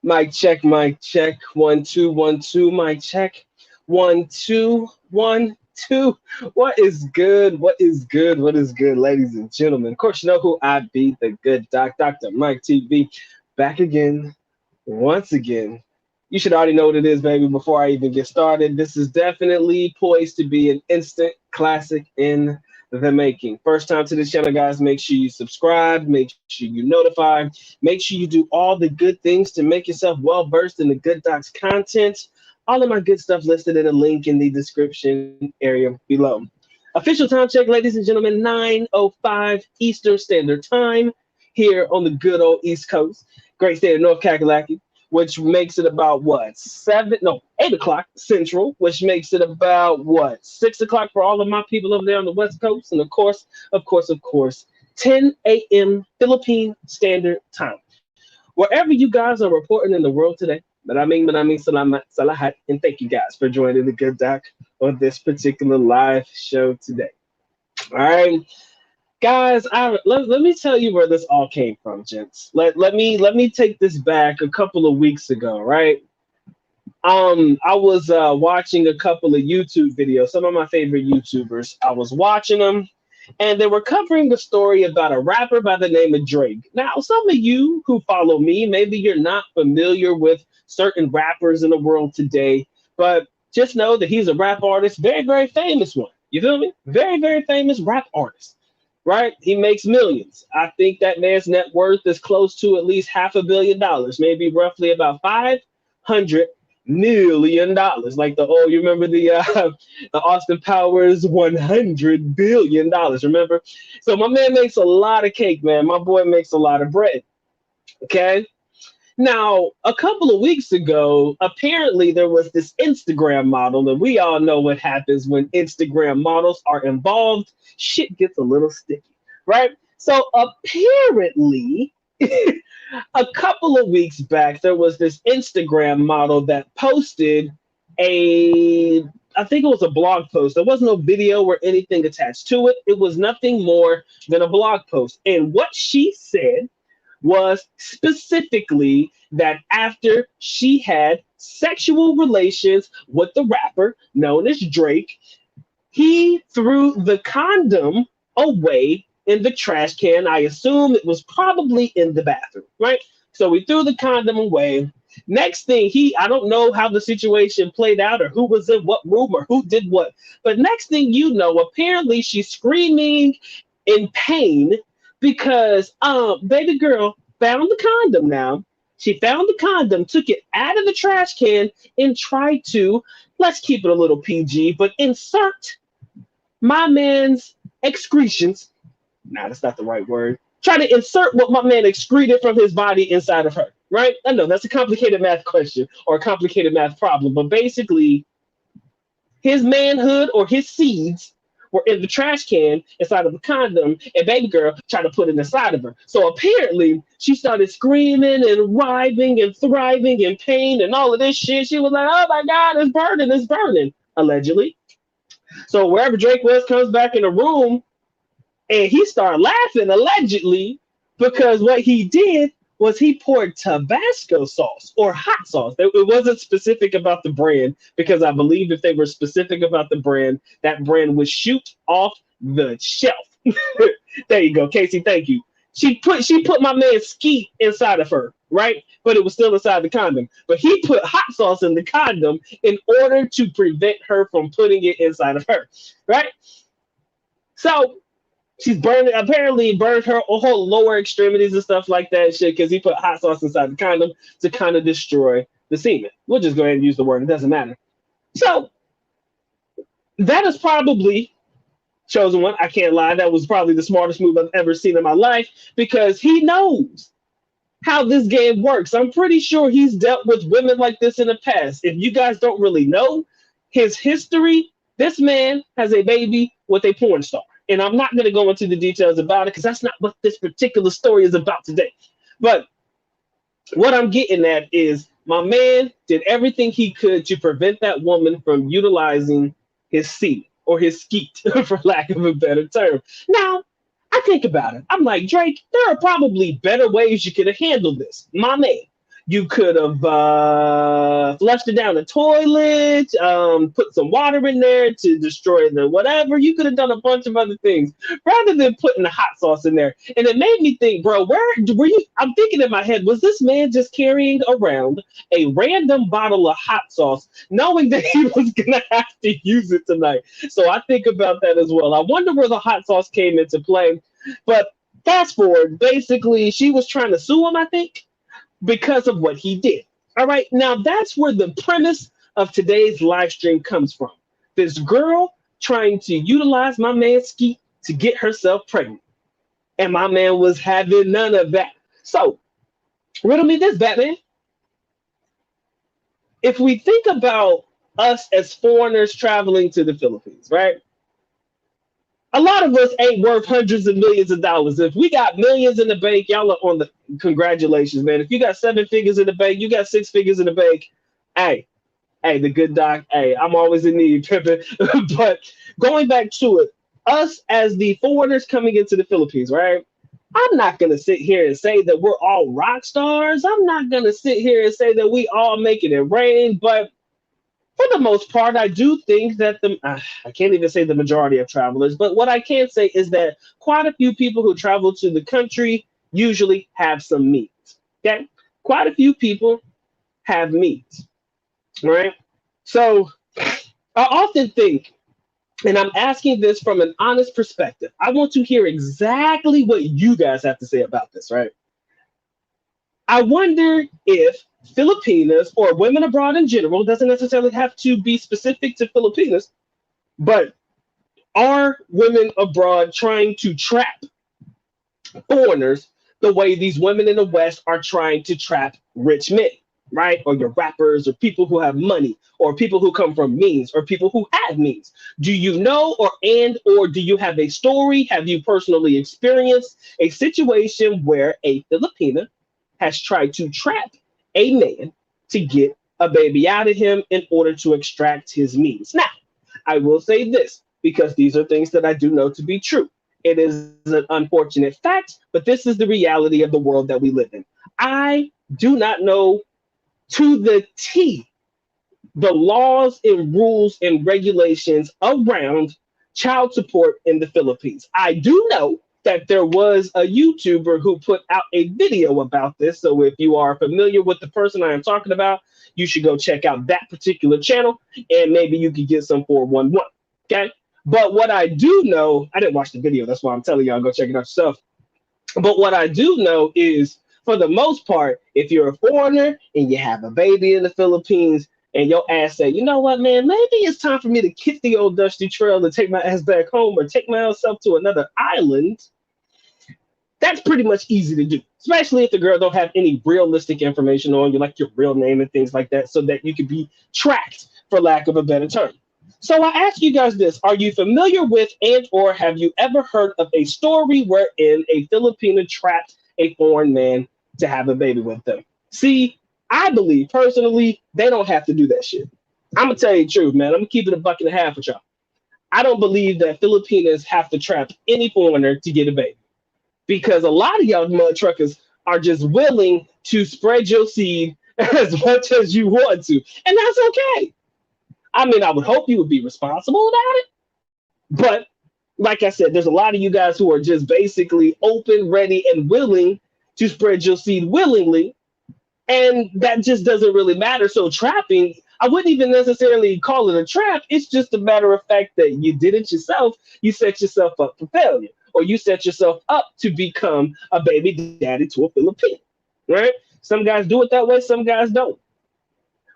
Mic check. 1 2 1 2. Mic check. 1 2 1 2. What is good? What is good? What is good, ladies and gentlemen? Of course, you know who I be, the good doc, Dr. Mike TV, back again, once again. You should already know what it is, baby, before I even get started. This is definitely poised to be an instant classic in the making. First time to this channel, guys, make sure you subscribe, make sure you notify, make sure you do all the good things to make yourself well versed in the Good Docs content. All of my good stuff listed in a link in the description area below. Official time check, ladies and gentlemen, 9:05 Eastern Standard Time here on the good old East Coast, great state of North Kakalaki, which makes it about what, 8 o'clock Central, which makes it about what, 6 o'clock for all of my people over there on the West Coast, and of course, 10 a.m. Philippine Standard Time. Wherever you guys are reporting in the world today, salamat, salahat, and thank you guys for joining the Good Doc on this particular live show today. All right, guys, let me tell you where this all came from, gents. Let me take this back a couple of weeks ago, right? I was watching a couple of YouTube videos, some of my favorite YouTubers. I was watching them, and they were covering the story about a rapper by the name of Drake. Now, some of you who follow me, maybe you're not familiar with certain rappers in the world today, but just know that he's a rap artist, very, very famous one. You feel me? Very, very famous rap artist, right? He makes millions. I think that man's net worth is close to at least $500 million, maybe roughly about $500 million. Like you remember the Austin Powers $100 billion, remember? So my man makes a lot of cake, man. My boy makes a lot of bread. Okay. Now, a couple of weeks ago, apparently there was this Instagram model, and we all know what happens when Instagram models are involved. Shit gets a little sticky, right? So apparently, a couple of weeks back, there was this Instagram model that posted I think it was a blog post. There was no video or anything attached to it. It was nothing more than a blog post. And what she said was specifically that after she had sexual relations with the rapper known as Drake, he threw the condom away in the trash can. I assume it was probably in the bathroom, right? So we threw the condom away. Next thing, I don't know how the situation played out or who was in what room or who did what. But next thing you know, apparently she's screaming in pain because baby girl found the condom now. She found the condom, took it out of the trash can, and tried to, let's keep it a little PG, but insert my man's excretions. Nah, that's not the right word. Try to insert what my man excreted from his body inside of her, right? I know that's a complicated math question or a complicated math problem, but basically, his manhood or his seeds were in the trash can inside of the condom, and baby girl tried to put it inside of her. So apparently, she started screaming and writhing and thriving in pain and all of this shit. She was like, "Oh my God, it's burning," allegedly. So wherever Drake was comes back in the room, and he started laughing, allegedly, because what he did was he poured Tabasco sauce or hot sauce. It wasn't specific about the brand, because I believe if they were specific about the brand, that brand would shoot off the shelf. There you go, Casey. Thank you. She put my man's skeet inside of her, right? But it was still inside the condom. But he put hot sauce in the condom in order to prevent her from putting it inside of her, right? So she's apparently burned her whole lower extremities and stuff like that shit, because he put hot sauce inside the condom to kind of destroy the semen. We'll just go ahead and use the word. It doesn't matter. So that is probably chosen one. I can't lie. That was probably the smartest move I've ever seen in my life, because he knows how this game works. I'm pretty sure he's dealt with women like this in the past. If you guys don't really know his history, this man has a baby with a porn star. And I'm not going to go into the details about it, because that's not what this particular story is about today. But what I'm getting at is my man did everything he could to prevent that woman from utilizing his seed or his skeet, for lack of a better term. Now, I think about it. I'm like, Drake, there are probably better ways you could have handled this. My man, You could have flushed it down the toilet, put some water in there to destroy the whatever. You could have done a bunch of other things rather than putting the hot sauce in there. And it made me think, bro, where were you? I'm thinking in my head, was this man just carrying around a random bottle of hot sauce, knowing that he was going to have to use it tonight? So I think about that as well. I wonder where the hot sauce came into play. But fast forward, basically, she was trying to sue him, I think, because of what he did. All right. Now, that's where the premise of today's live stream comes from. This girl trying to utilize my man Skeet to get herself pregnant. And my man was having none of that. So, riddle me this, Batman. If we think about us as foreigners traveling to the Philippines, right? A lot of us ain't worth hundreds of millions of dollars. If we got millions in the bank, y'all are on the congratulations, man. If you got 7 figures in the bank, you got 6 figures in the bank. Hey, the good doc. Hey, I'm always in need, Pippin. But going back to it, us as the foreigners coming into the Philippines, right? I'm not gonna sit here and say that we're all rock stars. I'm not gonna sit here and say that we all making it rain, but for the most part, I do think that I can't even say the majority of travelers, but what I can say is that quite a few people who travel to the country usually have some meat. Okay, quite a few people have meat, right? So I often think, and I'm asking this from an honest perspective. I want to hear exactly what you guys have to say about this, right? I wonder if Filipinas or women abroad in general doesn't necessarily have to be specific to Filipinas, but are women abroad trying to trap foreigners the way these women in the West are trying to trap rich men, right? Or your rappers or people who have money or people who come from means or people who have means. Do you know or do you have a story? Have you personally experienced a situation where a Filipina has tried to trap a man to get a baby out of him in order to extract his means? Now, I will say this because these are things that I do know to be true. It is an unfortunate fact, but this is the reality of the world that we live in. I do not know to the T the laws and rules and regulations around child support in the Philippines. I do know that there was a YouTuber who put out a video about this. So if you are familiar with the person I am talking about, you should go check out that particular channel and maybe you could get some 411. Okay. But what I do know, I didn't watch the video. That's why I'm telling y'all, go check it out yourself. But what I do know is, for the most part, if you're a foreigner and you have a baby in the Philippines and your ass say, you know what, man, maybe it's time for me to kick the old dusty trail and take my ass back home or take myself to another island, that's pretty much easy to do, especially if the girl don't have any realistic information on you, like your real name and things like that, so that you can be tracked, for lack of a better term. So I ask you guys this: are you familiar with or have you ever heard of a story wherein a Filipina trapped a foreign man to have a baby with them? See, I believe personally they don't have to do that shit. I'm gonna tell you the truth, man. I'm gonna keep it a buck and a half with y'all. I don't believe that Filipinas have to trap any foreigner to get a baby, because a lot of y'all mud truckers are just willing to spread your seed as much as you want to, and that's okay. I mean, I would hope you would be responsible about it. But like I said, there's a lot of you guys who are just basically open, ready, and willing to spread your seed willingly. And that just doesn't really matter. So trapping, I wouldn't even necessarily call it a trap. It's just a matter of fact that you did it yourself. You set yourself up for failure, or you set yourself up to become a baby daddy to a Filipino, right? Some guys do it that way. Some guys don't.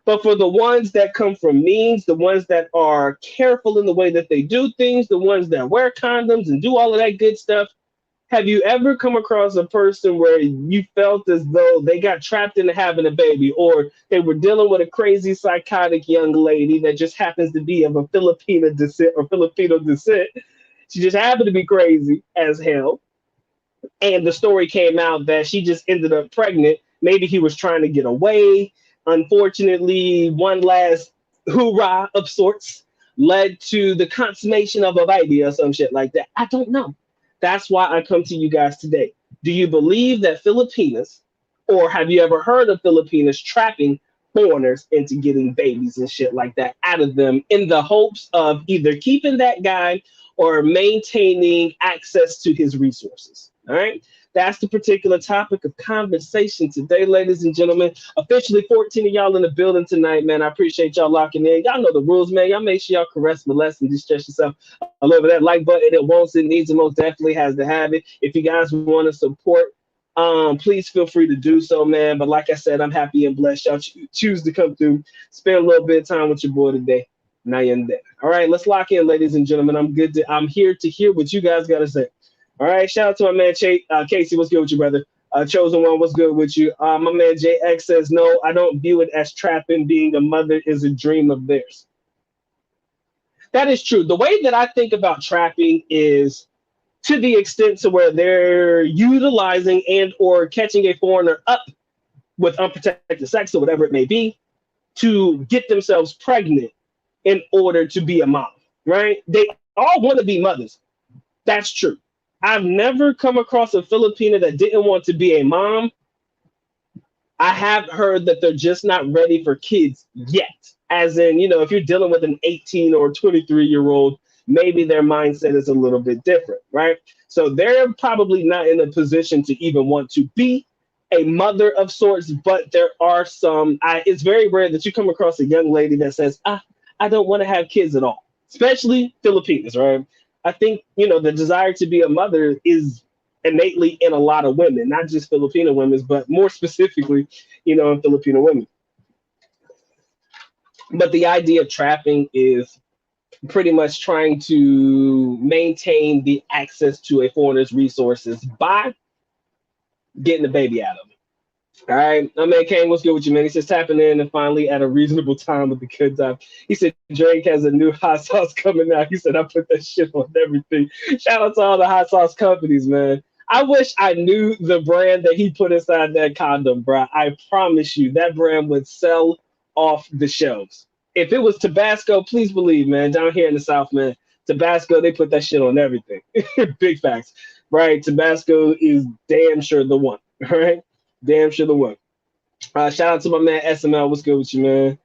But for the ones that come from means, the ones that are careful in the way that they do things, the ones that wear condoms and do all of that good stuff, have you ever come across a person where you felt as though they got trapped into having a baby, or they were dealing with a crazy psychotic young lady that just happens to be of a Filipino descent or Filipino descent? She just happened to be crazy as hell. And the story came out that she just ended up pregnant. Maybe he was trying to get away. Unfortunately, one last hoorah of sorts led to the consummation of a baby or some shit like that. I don't know. That's why I come to you guys today. Do you believe that Filipinas Or have you ever heard of Filipinas trapping foreigners into getting babies and shit like that out of them in the hopes of either keeping that guy or maintaining access to his resources? All right. That's the particular topic of conversation today, ladies and gentlemen. Officially 14 of y'all in the building tonight, man. I appreciate y'all locking in. Y'all know the rules, man. Y'all make sure y'all caress, molest, and distress yourself all over that like button. It wants it, needs it, most definitely has to have it. If you guys want to support, please feel free to do so, man. But like I said, I'm happy and blessed. Y'all choose to come through, spend a little bit of time with your boy today. Now you're in there. All right, let's lock in, ladies and gentlemen. I'm here to hear what you guys got to say. All right, shout out to my man Casey. What's good with you, brother? Chosen One, what's good with you? My man JX says, no, I don't view it as trapping. Being a mother is a dream of theirs. That is true. The way that I think about trapping is to the extent to where they're utilizing and or catching a foreigner up with unprotected sex or whatever it may be to get themselves pregnant in order to be a mom, right? They all want to be mothers. That's true. I've never come across a Filipina that didn't want to be a mom. I have heard that they're just not ready for kids yet. As in, if you're dealing with an 18 or 23-year-old, maybe their mindset is a little bit different, right? So they're probably not in a position to even want to be a mother of sorts, but there are some, it's very rare that you come across a young lady that says, I don't want to have kids at all, especially Filipinas, right? I think, the desire to be a mother is innately in a lot of women, not just Filipino women, but more specifically, in Filipino women. But the idea of trapping is pretty much trying to maintain the access to a foreigner's resources by getting the baby out of them. All right, my man Kane, what's good with you, man? He says tapping in and finally at a reasonable time with the good time. He said Drake has a new hot sauce coming out. He said I put that shit on everything. Shout out to all the hot sauce companies, man. I wish I knew the brand that he put inside that condom, bro. I promise you that brand would sell off the shelves. If it was Tabasco, please believe, man, down here in the South, man, Tabasco, they put that shit on everything. Big facts, right? Tabasco is damn sure the one, right? Damn sure the one. Shout out to my man SML. What's good with you, man?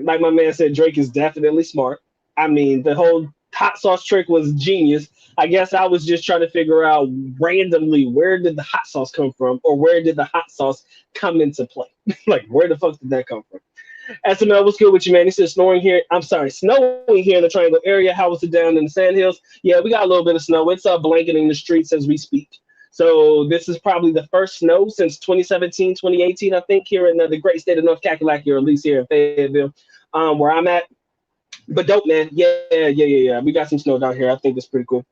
Like my man said, Drake is definitely smart. I mean, the whole hot sauce trick was genius. I guess I was just trying to figure out randomly where did the hot sauce come from, or where did the hot sauce come into play? Like, where the fuck did that come from? SML, what's good with you, man? He says snowing here in the Triangle area. How was it down in the Sandhills? Yeah, we got a little bit of snow. It's blanketing the streets as we speak. So this is probably the first snow since 2017, 2018, I think, here in the great state of North Kakalaki, or at least here in Fayetteville, where I'm at. But dope, man. Yeah. We got some snow down here. I think it's pretty cool.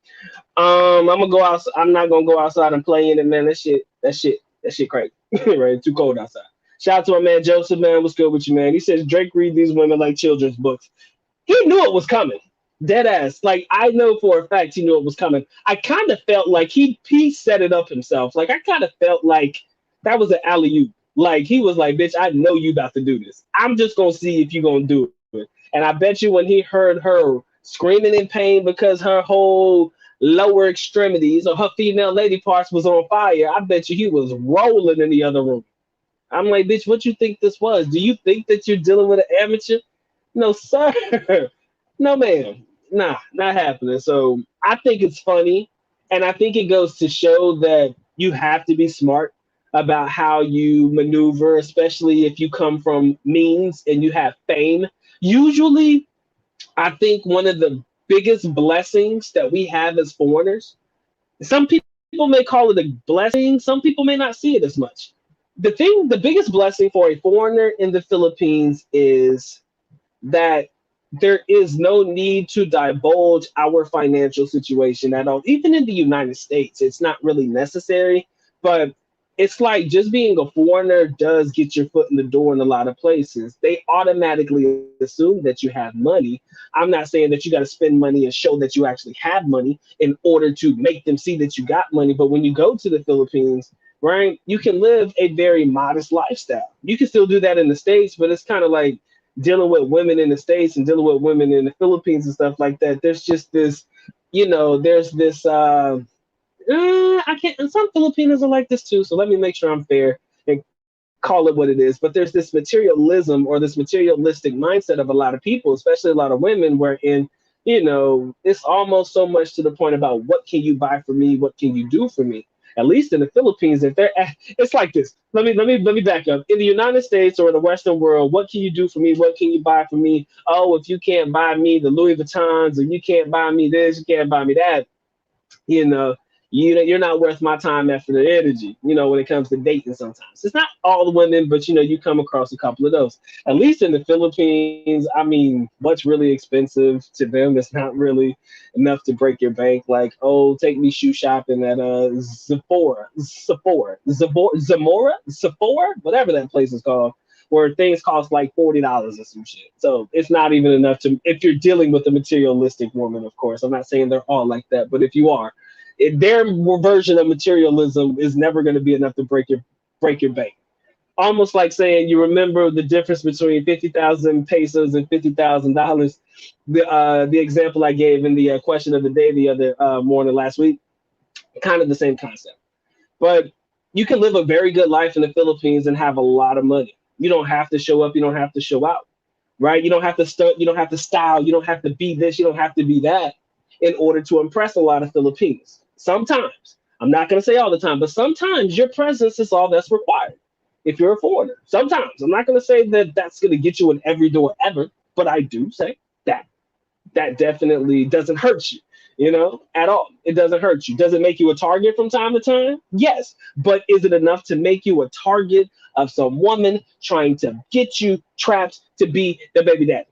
I'm gonna go out. I'm not gonna go outside and play in it, man. That shit crazy. Right? Too cold outside. Shout out to my man Joseph, man. What's good with you, man? He says Drake read these women like children's books. He knew it was coming. Dead ass. Like, I know for a fact he knew it was coming. I kind of felt like he set it up himself. Like, I kind of felt like that was an alley-oop. Like, he was like, bitch, I know you about to do this. I'm just going to see if you're going to do it. And I bet you when he heard her screaming in pain because her whole lower extremities or her female lady parts was on fire, I bet you he was rolling in the other room. I'm like, bitch, what you think this was? Do you think that you're dealing with an amateur? No, sir. No, ma'am. Nah, not happening. So I think it's funny. And I think it goes to show that you have to be smart about how you maneuver, especially if you come from means and you have fame. Usually, I think one of the biggest blessings that we have as foreigners, some people may call it a blessing, some people may not see it as much. The biggest blessing for a foreigner in the Philippines is that there is no need to divulge our financial situation at all. Even in the United States, it's not really necessary, but it's like just being a foreigner does get your foot in the door in a lot of places. They automatically assume that you have money. I'm not saying that you got to spend money and show that you actually have money in order to make them see that you got money. But when you go to the Philippines, right, you can live a very modest lifestyle. You can still do that in the States, but it's kind of like dealing with women in the States and dealing with women in the Philippines and stuff like that. There's just this, there's this I can't. And some Filipinos are like this too. So let me make sure I'm fair and call it what it is. But there's this materialism or this materialistic mindset of a lot of people, especially a lot of women, wherein it's almost so much to the point about what can you buy for me, what can you do for me. At least in the Philippines, if they're it's like this. Let me back up. In the United States or in the Western world, what can you do for me? What can you buy for me? Oh, if you can't buy me the Louis Vuittons, or you can't buy me this, you can't buy me that, you know, you're not worth my time, effort, and energy. When it comes to dating, sometimes it's not all the women, but you come across a couple of those. At least in the Philippines, I mean, what's really expensive to them is not really enough to break your bank. Like, oh, take me shoe shopping at Sephora, whatever that place is called, where things cost like $40 or some shit. So it's not even enough to, if you're dealing with a materialistic woman, of course. I'm not saying they're all like that, but if you are, their version of materialism is never going to be enough to break your bank. Almost like saying, you remember the difference between 50,000 pesos and $50,000. The example I gave in the question of the day the other morning last week, kind of the same concept. But you can live a very good life in the Philippines and have a lot of money. You don't have to show up. You don't have to show out, right? You don't have to You don't have to style. You don't have to be this. You don't have to be that in order to impress a lot of Filipinos. Sometimes, I'm not going to say all the time, but sometimes your presence is all that's required if you're a foreigner. Sometimes, I'm not going to say that that's going to get you in every door ever, but I do say that that definitely doesn't hurt you, at all. It doesn't hurt you. Does it make you a target from time to time? Yes. But is it enough to make you a target of some woman trying to get you trapped to be the baby daddy?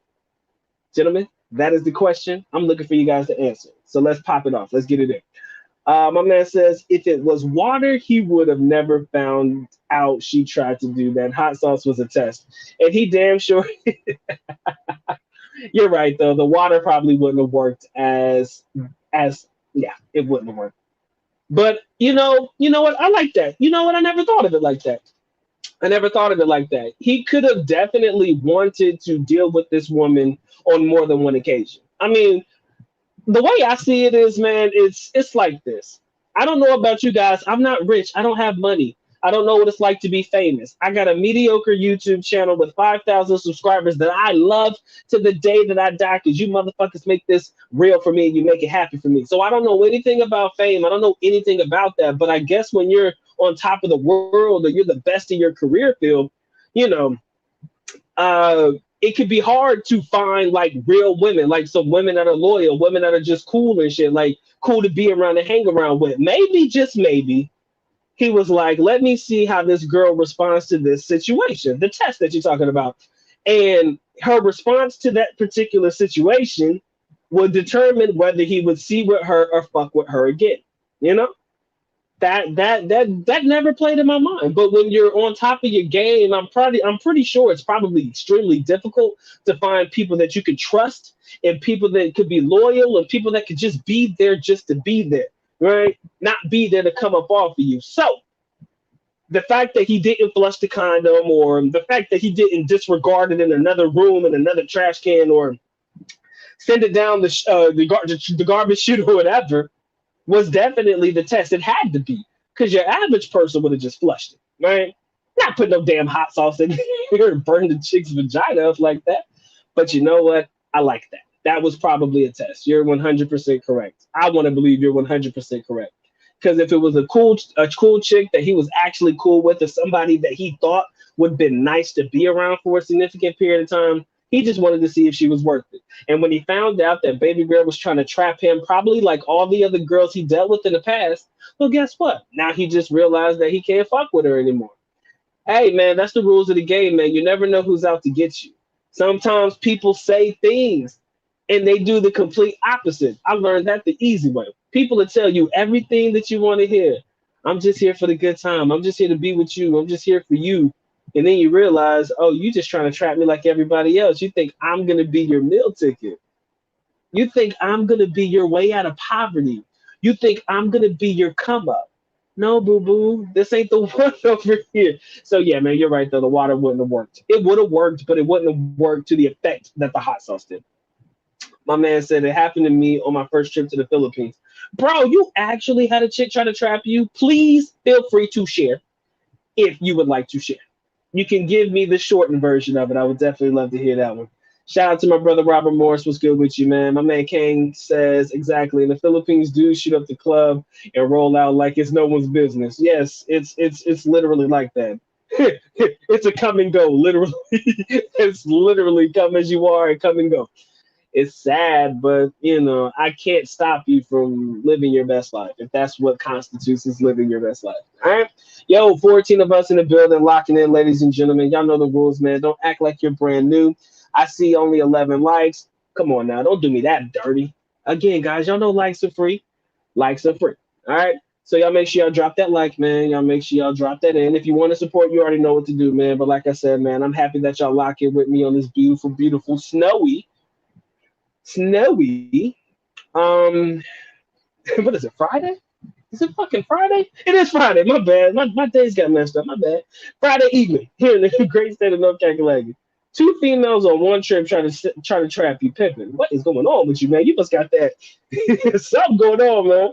Gentlemen, that is the question. I'm looking for you guys to answer. So let's pop it off. Let's get it in. My man says, if it was water, he would have never found out she tried to do that. Hot sauce was a test. And he damn sure, you're right, though. The water probably wouldn't have worked yeah, it wouldn't have worked. But you know what? I like that. You know what? I never thought of it like that. I never thought of it like that. He could have definitely wanted to deal with this woman on more than one occasion. I mean, the way I see it is, man, it's like this. I don't know about you guys. I'm not rich. I don't have money. I don't know what it's like to be famous. I got a mediocre YouTube channel with 5,000 subscribers that I love to the day that I die, because you motherfuckers make this real for me and you make it happy for me. So I don't know anything about fame. I don't know anything about that. But I guess when you're on top of the world or you're the best in your career field, you know, it could be hard to find like real women, like some women that are loyal, women that are just cool and shit, like cool to be around and hang around with. Maybe, just maybe, he was like, let me see how this girl responds to this situation, the test that you're talking about. And her response to that particular situation would determine whether he would see with her or fuck with her again. You know? That never played in my mind. But when you're on top of your game, I'm pretty sure it's probably extremely difficult to find people that you could trust, and people that could be loyal, and people that could just be there just to be there, right? Not be there to come up off of you. So the fact that he didn't flush the condom, or the fact that he didn't disregard it in another room in another trash can, or send it down the garbage chute or whatever, was definitely the test. It had to be, because your average person would have just flushed it, right? Not put no damn hot sauce in here and burn the chick's vagina up like that. But you know what? I like that. That was probably a test. You're 100% correct. I want to believe you're 100% correct. Because if it was a cool chick that he was actually cool with, or somebody that he thought would have been nice to be around for a significant period of time, he just wanted to see if she was worth it. And when he found out that baby girl was trying to trap him, probably like all the other girls he dealt with in the past, well, guess what? Now he just realized that he can't fuck with her anymore. Hey, man, that's the rules of the game, man. You never know who's out to get you. Sometimes people say things and they do the complete opposite. I learned that the easy way. People will tell you everything that you want to hear. I'm just here for the good time. I'm just here to be with you. I'm just here for you. And then you realize, oh, you just trying to trap me like everybody else. You think I'm going to be your meal ticket. You think I'm going to be your way out of poverty. You think I'm going to be your come up. No, boo-boo, this ain't the one over here. So, yeah, man, you're right, though. The water wouldn't have worked. It would have worked, but it wouldn't have worked to the effect that the hot sauce did. My man said it happened to me on my first trip to the Philippines. Bro, you actually had a chick try to trap you? Please feel free to share if you would like to share. You can give me the shortened version of it. I would definitely love to hear that one. Shout out to my brother Robert Morris. What's good with you, man? My man Kane says exactly. In the Philippines, dudes shoot up the club and roll out like it's no one's business. Yes, it's literally like that. It's a come and go, literally. It's literally come as you are and come and go. It's sad, but I can't stop you from living your best life if that's what constitutes as living your best life. All right. Yo, 14 of us in the building, locking in, ladies and gentlemen. Y'all know the rules, man. Don't act like you're brand new. I see only 11 likes. Come on now. Don't do me that dirty. Again, guys, y'all know likes are free. Likes are free. All right. So y'all make sure y'all drop that like, man. Y'all make sure y'all drop that in. If you want to support, you already know what to do, man. But like I said, man, I'm happy that y'all lock in with me on this beautiful, beautiful, snowy. Um, what is it? Friday? Is it fucking Friday? It is Friday. My bad. My days got messed up. My bad. Friday evening here in the great state of North Carolina. Two females on one trip try to trap you, pimping. What is going on with you, man? You must got that something going on, man.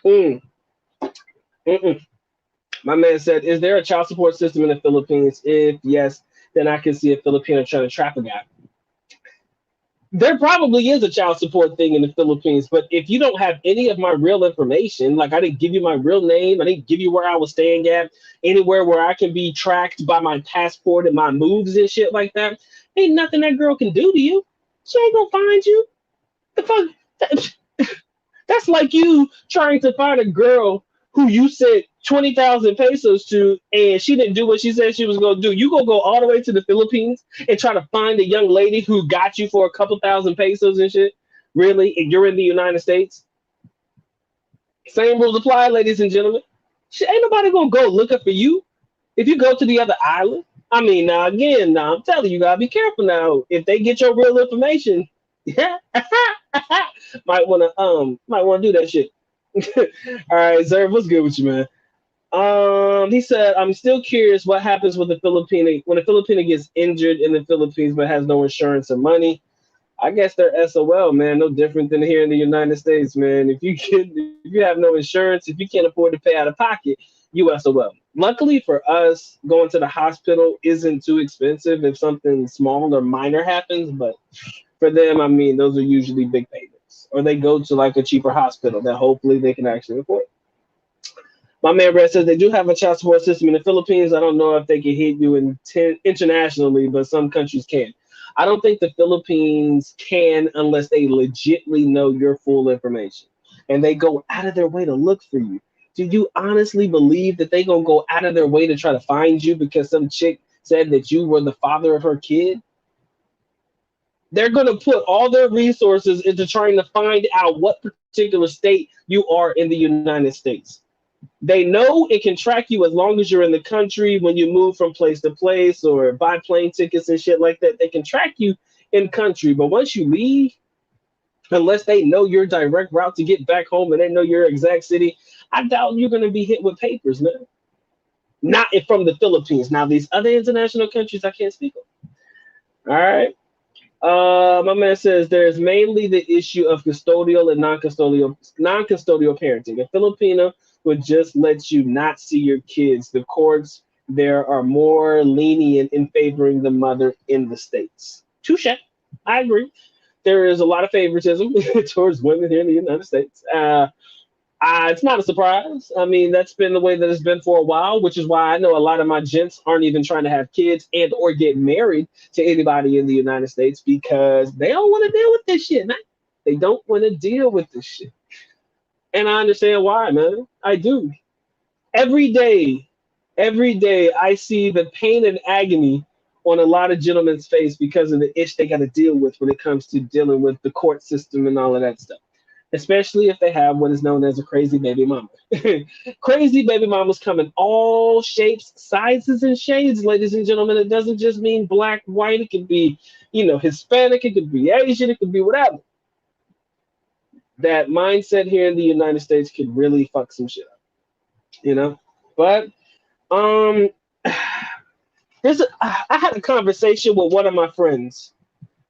Mm, mm-mm. My man said, "Is there a child support system in the Philippines? If yes, then I can see a Filipino trying to trap a guy." There probably is a child support thing in the Philippines, but if you don't have any of my real information, like I didn't give you my real name, I didn't give you where I was staying at, anywhere where I can be tracked by my passport and my moves and shit like that, ain't nothing that girl can do to you. She ain't gonna find you. The fuck? That's like you trying to find a girl who you sent 20,000 pesos to and she didn't do what she said she was going to do. You going to go all the way to the Philippines and try to find a young lady who got you for a couple thousand pesos and shit? Really? And you're in the United States? Same rules apply, ladies and gentlemen. Shit, ain't nobody going to go looking for you if you go to the other island. I mean, now again, now I'm telling you, gotta be careful now. If they get your real information, yeah, might wanna do that shit. All right, Zerv, what's good with you, man? He said, I'm still curious what happens with the Filipino when a Filipino gets injured in the Philippines but has no insurance or money. I guess they're SOL, man. No different than here in the United States, man. If you have no insurance, if you can't afford to pay out of pocket, you SOL. Luckily for us, going to the hospital isn't too expensive if something small or minor happens, but for them, I mean, those are usually big payments. Or they go to like a cheaper hospital that hopefully they can actually afford. My man Brad says they do have a child support system in the Philippines. I don't know if they can hit you internationally, but some countries can. I don't think the Philippines can unless they legitly know your full information and they go out of their way to look for you. Do you honestly believe that they gonna go out of their way to try to find you because some chick said that you were the father of her kid? They're gonna put all their resources into trying to find out what particular state you are in the United States. They know it can track you as long as you're in the country when you move from place to place or buy plane tickets and shit like that. They can track you in country, but once you leave, unless they know your direct route to get back home and they know your exact city, I doubt you're going to be hit with papers, man. Not from the Philippines. Now, these other international countries, I can't speak of. All right. My man says there's mainly the issue of custodial and non-custodial parenting. A Filipino would just let you not see your kids. The courts there are more lenient in favoring the mother in the states. Touche. I agree. There is a lot of favoritism towards women here in the United States. It's not a surprise. I mean, that's been the way that it's been for a while, which is why I know a lot of my gents aren't even trying to have kids and or get married to anybody in the United States because they don't want to deal with this shit, man. They don't want to deal with this shit. And I understand why, man. I do. Every day, every day I see the pain and agony on a lot of gentlemen's face because of the ish they got to deal with when it comes to dealing with the court system and all of that stuff, especially if they have what is known as a crazy baby mama. Crazy baby mamas come in all shapes, sizes, and shades, ladies and gentlemen. It doesn't just mean black, white. It could be, Hispanic. It could be Asian. It could be whatever. That mindset here in the United States could really fuck some shit up, you know. But um, I had a conversation with one of my friends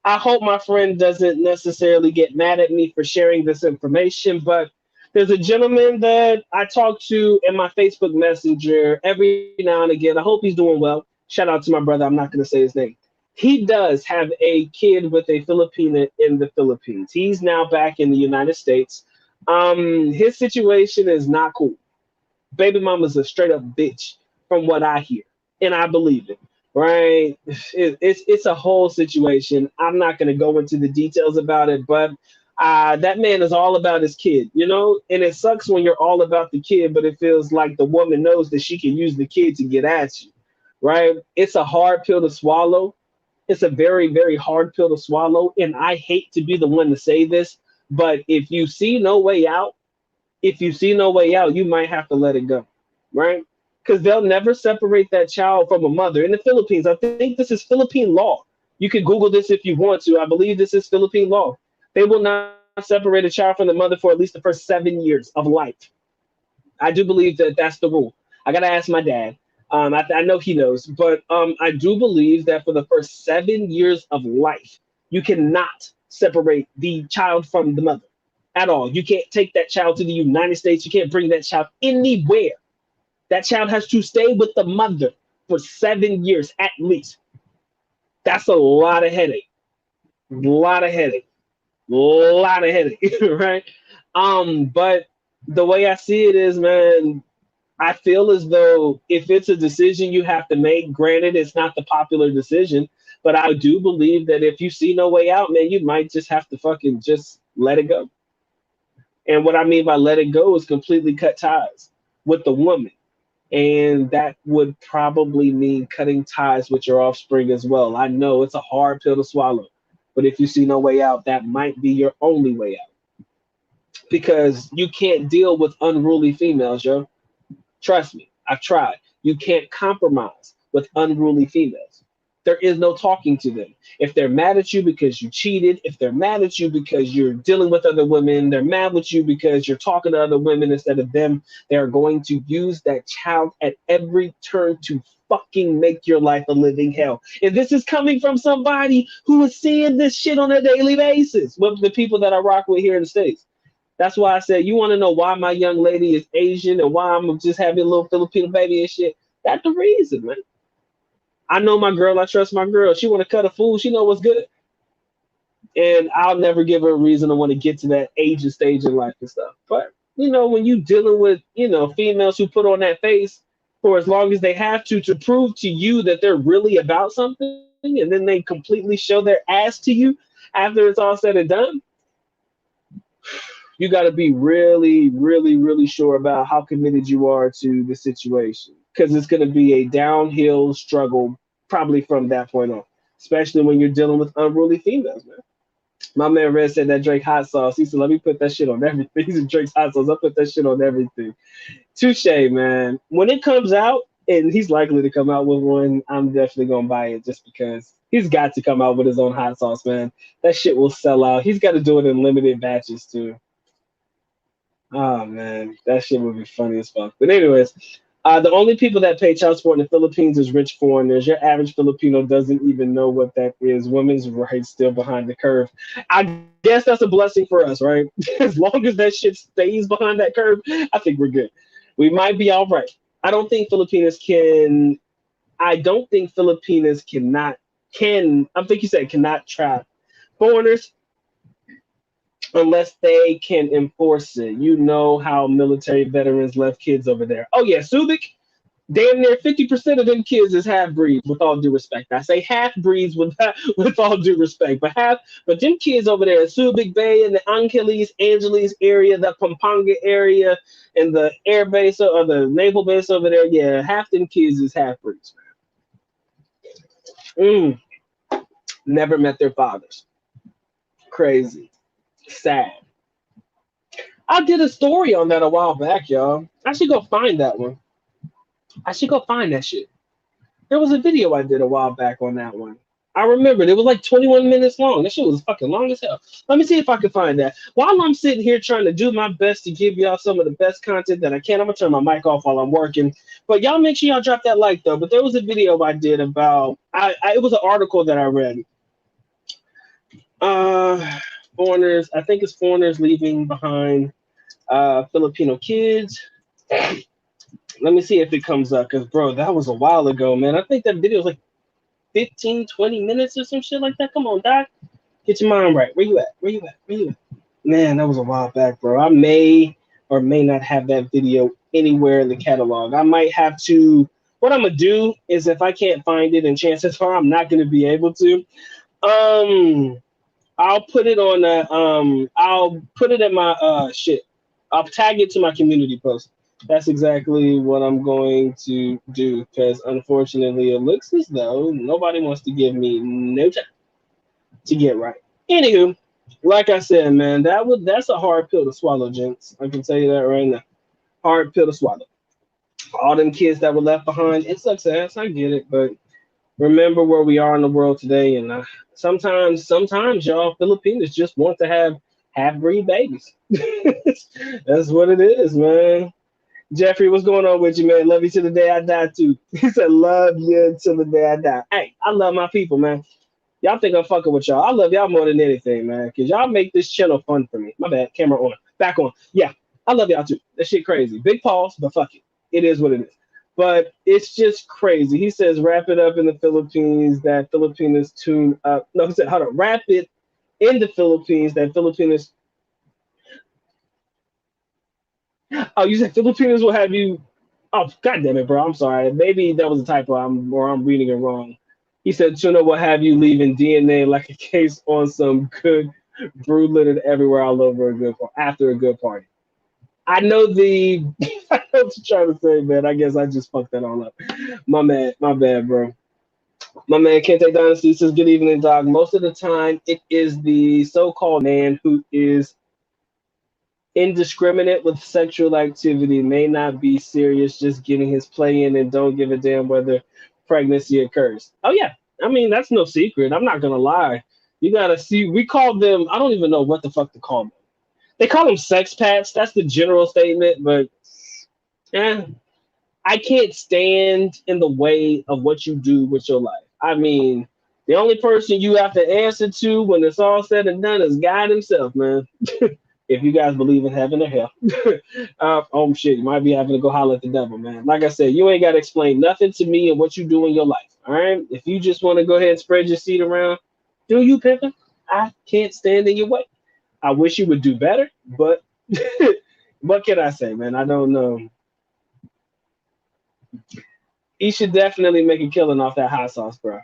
I hope my friend doesn't necessarily get mad at me for sharing this information, but there's a gentleman that I talk to in my Facebook Messenger every now and again. I hope he's doing well. Shout out to my brother. I'm not going to say his name. He does have a kid with a Filipina in the Philippines. He's now back in the United States. His situation is not cool. Baby mama's a straight up bitch from what I hear, and I believe it. Right? It's a whole situation. I'm not going to go into the details about it, but that man is all about his kid, you know. And it sucks when you're all about the kid, but it feels like the woman knows that she can use the kid to get at you. Right? It's a hard pill to swallow. It's a very, very hard pill to swallow, and I hate to be the one to say this, but if you see no way out, you might have to let it go, right? Because they'll never separate that child from a mother. In the Philippines, I think this is Philippine law. You can Google this if you want to. I believe this is Philippine law. They will not separate a child from the mother for at least the first 7 years of life. I do believe that that's the rule. I gotta ask my dad. I know he knows, but I do believe that for the first 7 years of life, you cannot separate the child from the mother at all. You can't take that child to the United States. You can't bring that child anywhere. That child has to stay with the mother for 7 years at least. That's a lot of headache. Lot of headache. Lot of headache, right? But the way I see it is, man, I feel as though if it's a decision you have to make, granted, it's not the popular decision, but I do believe that if you see no way out, man, you might just have to fucking just let it go. And what I mean by let it go is completely cut ties with the woman. And that would probably mean cutting ties with your offspring as well. I know it's a hard pill to swallow, but if you see no way out, that might be your only way out because you can't deal with unruly females, yo. Trust me, I've tried. You can't compromise with unruly females. There is no talking to them. If they're mad at you because you cheated, if they're mad at you because you're dealing with other women, they're mad with you because you're talking to other women instead of them, they're going to use that child at every turn to fucking make your life a living hell. And this is coming from somebody who is seeing this shit on a daily basis with the people that I rock with here in the States. That's why I said, you want to know why my young lady is Asian and why I'm just having a little Filipino baby and shit? That's the reason, man. I know my girl. I trust my girl. She want to cut a fool. She know what's good. And I'll never give her a reason to want to get to that age and stage in life and stuff. But, you know, when you dealing with, you know, females who put on that face for as long as they have to prove to you that they're really about something, and then they completely show their ass to you after it's all said and done, you got to be really, really, really sure about how committed you are to the situation because it's going to be a downhill struggle probably from that point on, especially when you're dealing with unruly females, man. My man Red said that Drake hot sauce. He said, let me put that shit on everything. He said, Drake's hot sauce. I'll put that shit on everything. Touche, man. When it comes out, and he's likely to come out with one, I'm definitely going to buy it just because he's got to come out with his own hot sauce, man. That shit will sell out. He's got to do it in limited batches, too. Oh man, that shit would be funny as fuck. But anyways, the only people that pay child support in the Philippines is rich foreigners. Your average Filipino doesn't even know what that is. Women's rights still behind the curve. I guess that's a blessing for us, right? As long as that shit stays behind that curve, I think we're good. We might be all right. I don't think Filipinas can. I don't think Filipinas cannot can. I think you said cannot trap foreigners unless they can enforce it. You know how military veterans left kids over there. Oh yeah, Subic, damn near 50% of them kids is half breeds. With all due respect, I say half breeds with with all due respect, but them kids over there, Subic Bay and the Angeles area, the Pampanga area, and the air base or the naval base over there, yeah, half them kids is half breeds, man. Never met their fathers. Crazy. Sad. I did a story on that a while back, y'all. I should go find that one. I should go find that shit. There was a video I did a while back on that one. I remembered it was like 21 minutes long. That shit was fucking long as hell. Let me see if I can find that. While I'm sitting here trying to do my best to give y'all some of the best content that I can, I'm gonna turn my mic off while I'm working. But y'all make sure y'all drop that like though. But there was a video I did about it was an article that I read Uh, foreigners. I think it's foreigners leaving behind Filipino kids. Let me see if it comes up, because bro, that was a while ago, man. I think that video was like 15, 20 minutes or some shit like that. Come on, Doc. Get your mind right. Where you at? Where you at? Where you at? Man, that was a while back, bro. I may or may not have that video anywhere in the catalog. I might have to. What I'm gonna do is, if I can't find it, and chances are I'm not gonna be able to, um, I'll put it on I'll put it in my shit. I'll tag it to my community post. That's exactly what I'm going to do, because unfortunately it looks as though nobody wants to give me no time to get right. Anywho, like I said, man, that's a hard pill to swallow, gents. I can tell you that right now. Hard pill to swallow. All them kids that were left behind, it sucks ass. I get it, but remember where we are in the world today, and sometimes y'all Filipinos just want to have half breed babies. That's what it is, man. Jeffrey, what's going on with you, man? Love you till the day I die, too. He said, love you till the day I die. Hey, I love my people, man. Y'all think I'm fucking with y'all. I love y'all more than anything, man, because y'all make this channel fun for me. My bad. Camera on. Back on. Yeah, I love y'all, too. That shit crazy. Big pause, but fuck it. It is what it is. But it's just crazy. He says, wrap it up in the Philippines, that Filipinos tune up. No, he said, how to wrap it in the Philippines, that Filipinos. Oh, you said Filipinos will have you. Oh, god damn it, bro. I'm sorry. Maybe that was a typo, or I'm reading it wrong. He said, Tuna will have you leaving DNA like a case on some good brew littered everywhere all over a good after a good party. I know the I know what you're trying to say, man. I guess I just fucked that all up. My bad, bro. My man Kente Dynasty says, good evening, dog. Most of the time it is the so-called man who is indiscriminate with sexual activity, may not be serious, just getting his play in and don't give a damn whether pregnancy occurs. Oh yeah, I mean that's no secret. I'm not gonna lie. You gotta see. We call them. I don't even know what the fuck to call them. They call them sex pets. That's the general statement, but eh, I can't stand in the way of what you do with your life. I mean, the only person you have to answer to when it's all said and done is God Himself, man. If you guys believe in heaven or hell. Oh shit, you might be having to go holler at the devil, man. Like I said, you ain't got to explain nothing to me and what you do in your life. All right. If you just want to go ahead and spread your seed around, do you, pimpin'? I can't stand in your way. I wish you would do better, but what can I say, man? I don't know. He should definitely make a killing off that hot sauce, bro.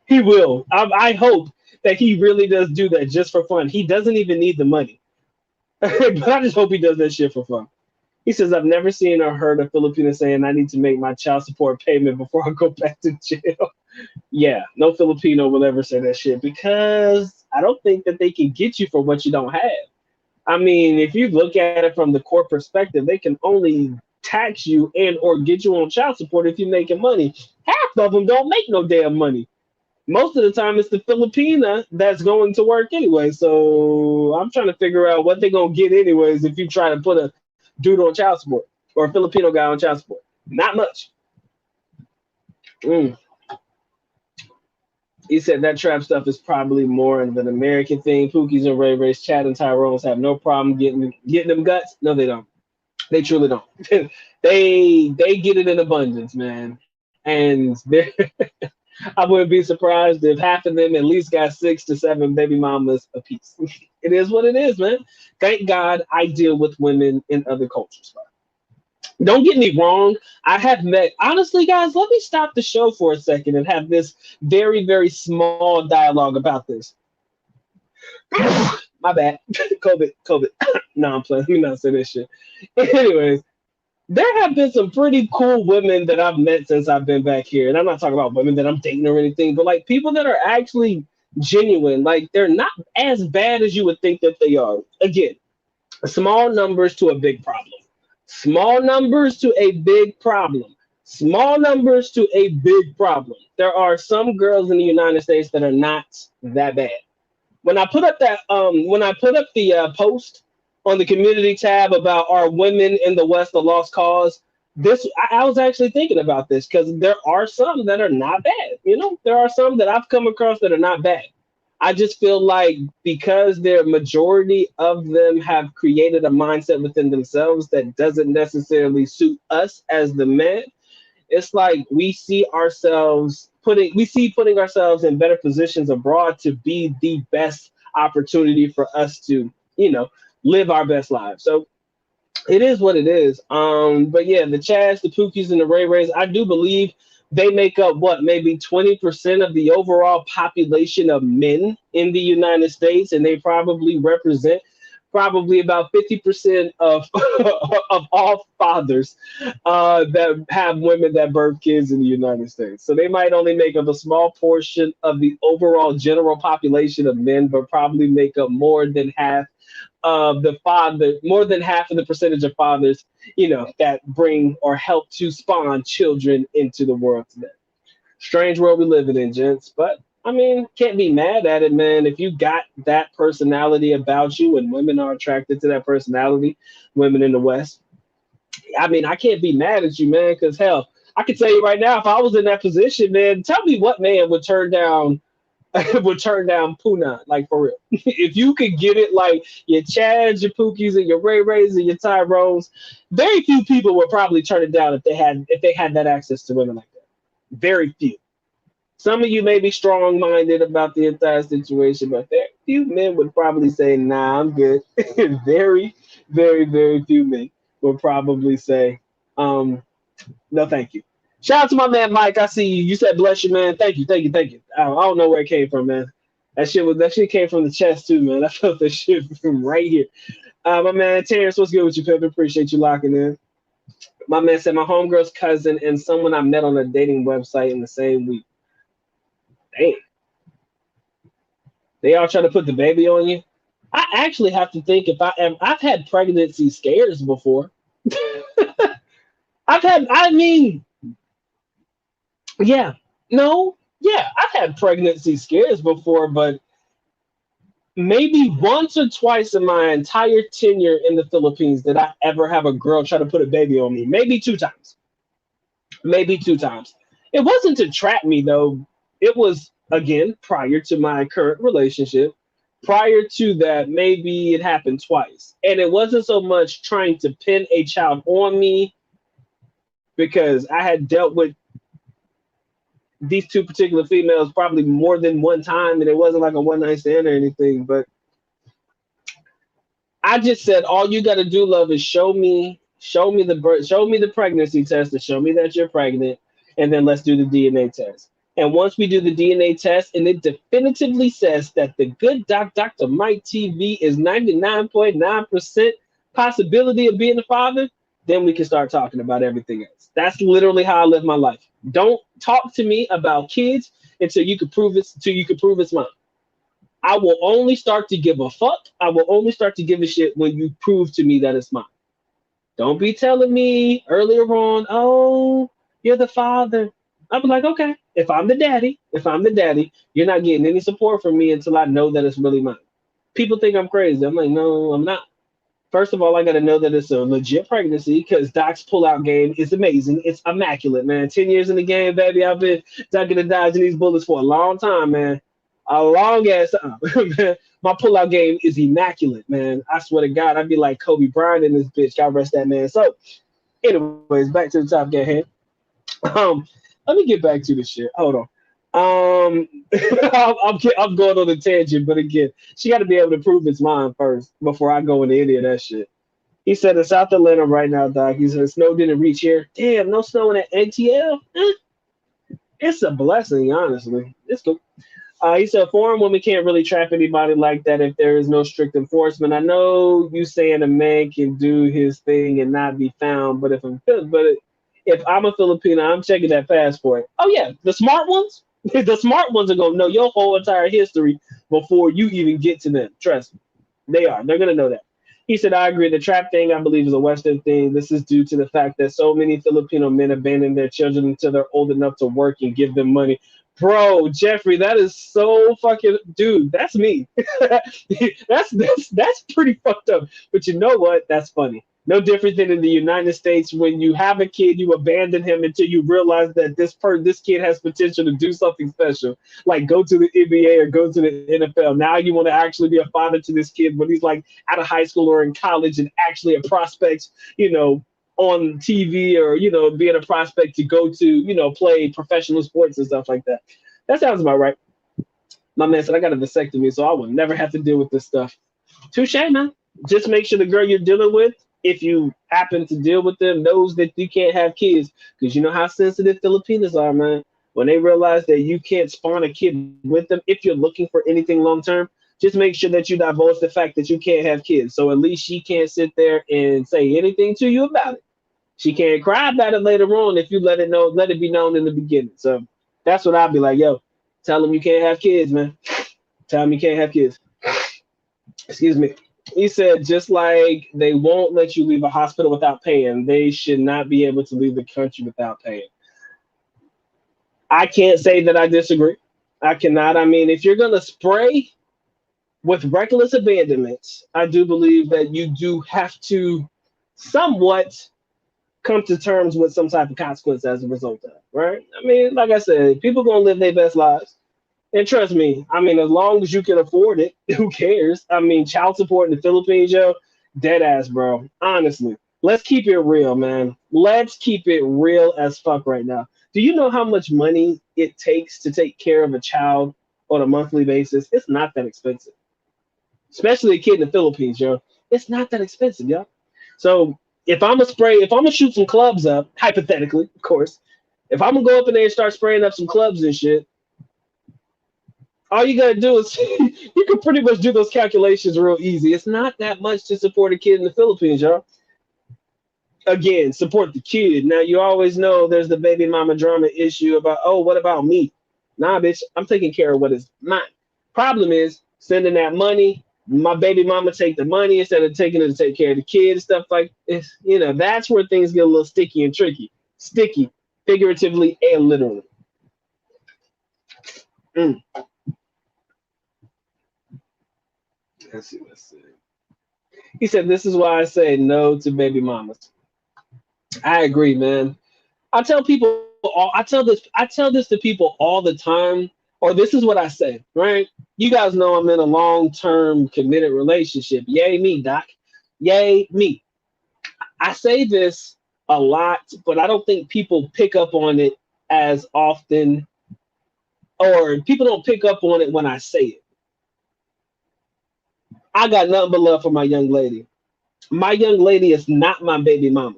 He will. I hope that he really does do that just for fun. He doesn't even need the money. But I just hope he does that shit for fun. He says, I've never seen or heard a Filipino saying, I need to make my child support payment before I go back to jail. Yeah, no Filipino will ever say that shit, because I don't think that they can get you for what you don't have. I mean, if you look at it from the court perspective, they can only tax you and or get you on child support if you're making money. Half of them don't make no damn money. Most of the time it's the Filipina that's going to work anyway. So I'm trying to figure out what they're gonna get anyways if you try to put a dude on child support or a Filipino guy on child support. Not much. Mm. He said that trap stuff is probably more of an American thing. Pookies and Ray Rays, Chad and Tyrone's have no problem getting them guts. No, they don't. They truly don't. They get it in abundance, man. And I wouldn't be surprised if half of them at least got 6 to 7 baby mamas apiece. It is what it is, man. Thank God I deal with women in other cultures. Don't get me wrong. I have met, honestly, guys, let me stop the show for a second and have this very, very small dialogue about this. My bad. COVID. No, I'm playing. Let me not say this shit. Anyways, there have been some pretty cool women that I've met since I've been back here. And I'm not talking about women that I'm dating or anything, but like people that are actually genuine. Like they're not as bad as you would think that they are. Again, small numbers to a big problem. Small numbers to a big problem. Small numbers to a big problem. There are some girls in the United States that are not that bad. When I put up the post on the community tab about are women in the West a lost cause, I was actually thinking about this because there are some that are not bad. You know, there are some that I've come across that are not bad. I just feel like because their majority of them have created a mindset within themselves that doesn't necessarily suit us as the men, it's like we see putting ourselves in better positions abroad to be the best opportunity for us to, live our best lives. So it is what it is. But yeah, the Chads, the Pookies, and the Ray Rays, I do believe they make up what, maybe 20% of the overall population of men in the United States, and they probably represent probably about 50% of of all fathers that have women that birth kids in the United States. So they might only make up a small portion of the overall general population of men, but probably make up more than half of the percentage of fathers, that bring or help to spawn children into the world today. Strange world we living in, gents. But I mean, can't be mad at it, man. If you got that personality about you and women are attracted to that personality, women in the West, I mean, I can't be mad at you, man, because hell, I can tell you right now, if I was in that position, man, tell me what man would turn down would turn down Puna, like for real. If you could get it like your Chads, your Pookies, and your Ray Rays and your Tyrones, very few people would probably turn it down if they had that access to women like that. Very few. Some of you may be strong minded about the entire situation, but very few men would probably say, nah, I'm good. Very, very, very few men would probably say, um, no, thank you. Shout out to my man Mike. I see you. You said bless you, man. Thank you, thank you, thank you. I don't know where it came from, man. That shit came from the chest too, man. I felt that shit from right here. My man Terrence, what's good with you, Pep? Appreciate you locking in. My man said my homegirl's cousin and someone I met on a dating website in the same week. Damn, they all try to put the baby on you. I actually have to think if I am. I've had pregnancy scares before. I mean, yeah, no, yeah, I've had pregnancy scares before, but maybe once or twice in my entire tenure in the Philippines did I ever have a girl try to put a baby on me. Maybe two times. Maybe two times. It wasn't to trap me though. It was again prior to my current relationship. Prior to that, maybe it happened twice. And it wasn't so much trying to pin a child on me because I had dealt with these two particular females probably more than one time, and it wasn't like a one night stand or anything. But I just said, all you got to do, love, is show me the pregnancy test to show me that you're pregnant, and then let's do the DNA test. And once we do the DNA test, and it definitively says that the good Dr. Mike TV is 99.9% possibility of being a father, then we can start talking about everything else. That's literally how I live my life. Don't talk to me about kids until you can prove it's mine. I will only start to give a fuck. I will only start to give a shit when you prove to me that it's mine. Don't be telling me earlier on, oh, you're the father. I'll be like, okay, if I'm the daddy, you're not getting any support from me until I know that it's really mine. People think I'm crazy. I'm like, no, I'm not. First of all, I got to know that it's a legit pregnancy because Doc's pullout game is amazing. It's immaculate, man. 10 years in the game, baby. I've been ducking and dodging these bullets for a long time, man. A long ass time. My pullout game is immaculate, man. I swear to God, I'd be like Kobe Bryant in this bitch. God rest that man. So, anyways, back to the topic at hand. Um, Let me get back to the shit. Hold on. I'm going on a tangent, but again, she got to be able to prove it's mine first before I go into any of that shit. He said in South Atlanta right now, Doc. He said snow didn't reach here. Damn, no snow in that ATL. It's a blessing, honestly. It's cool. He said foreign women can't really trap anybody like that if there is no strict enforcement. I know you saying a man can do his thing and not be found, but if I'm a Filipino, I'm checking that passport. Oh yeah, the smart ones, the smart ones are gonna know your whole entire history before you even get to them. Trust me, they are. They're gonna know that. He said, I agree. The trap thing, I believe, is a Western thing. This is due to the fact that so many Filipino men abandon their children until they're old enough to work and give them money. Bro, Jeffrey, that is so fucking, dude. That's me. That's pretty fucked up. But you know what? That's funny. No different than in the United States when you have a kid, you abandon him until you realize that this kid has potential to do something special, like go to the NBA or go to the NFL. Now you want to actually be a father to this kid when he's like out of high school or in college and actually a prospect, on TV or being a prospect to go to play professional sports and stuff like that. That sounds about right. My man said I got a vasectomy, so I will never have to deal with this stuff. Touche, man. Just make sure the girl you're dealing with, if you happen to deal with them, knows that you can't have kids. Because you know how sensitive Filipinas are, man. When they realize that you can't spawn a kid with them, if you're looking for anything long term, just make sure that you divulge the fact that you can't have kids. So at least she can't sit there and say anything to you about it. She can't cry about it later on if you let it be known in the beginning. So that's what I'll be like, yo, tell them you can't have kids, man. Tell them you can't have kids. Excuse me. He said, just like they won't let you leave a hospital without paying, they should not be able to leave the country without paying. I can't say that I disagree. I cannot. I mean, if you're going to spray with reckless abandonment, I do believe that you do have to somewhat come to terms with some type of consequence as a result of it, right? I mean, like I said, people going to live their best lives. And trust me, I mean, as long as you can afford it, who cares? I mean, child support in the Philippines, yo, dead ass, bro. Honestly, let's keep it real, man. Let's keep it real as fuck right now. Do you know how much money it takes to take care of a child on a monthly basis? It's not that expensive, especially a kid in the Philippines, yo. It's not that expensive, yo. So if I'm gonna shoot some clubs up, hypothetically, of course, if I'm gonna go up in there and start spraying up some clubs and shit, all you gotta do is you can pretty much do those calculations real easy. It's not that much to support a kid in the Philippines, y'all. Again, support the kid. Now you always know there's the baby mama drama issue about, oh, what about me? Nah, bitch, I'm taking care of what is mine. Problem is sending that money. My baby mama take the money instead of taking it to take care of the kid and stuff like this. That's where things get a little sticky and tricky. Sticky, figuratively and literally. Let's see. He said, this is why I say no to baby mamas. I agree, man. I tell this to people all the time, or this is what I say, right? You guys know I'm in a long-term committed relationship. Yay me, Doc. Yay me. I say this a lot, but I don't think people pick up on it as often, or people don't pick up on it when I say it. I got nothing but love for my young lady. My young lady is not my baby mama.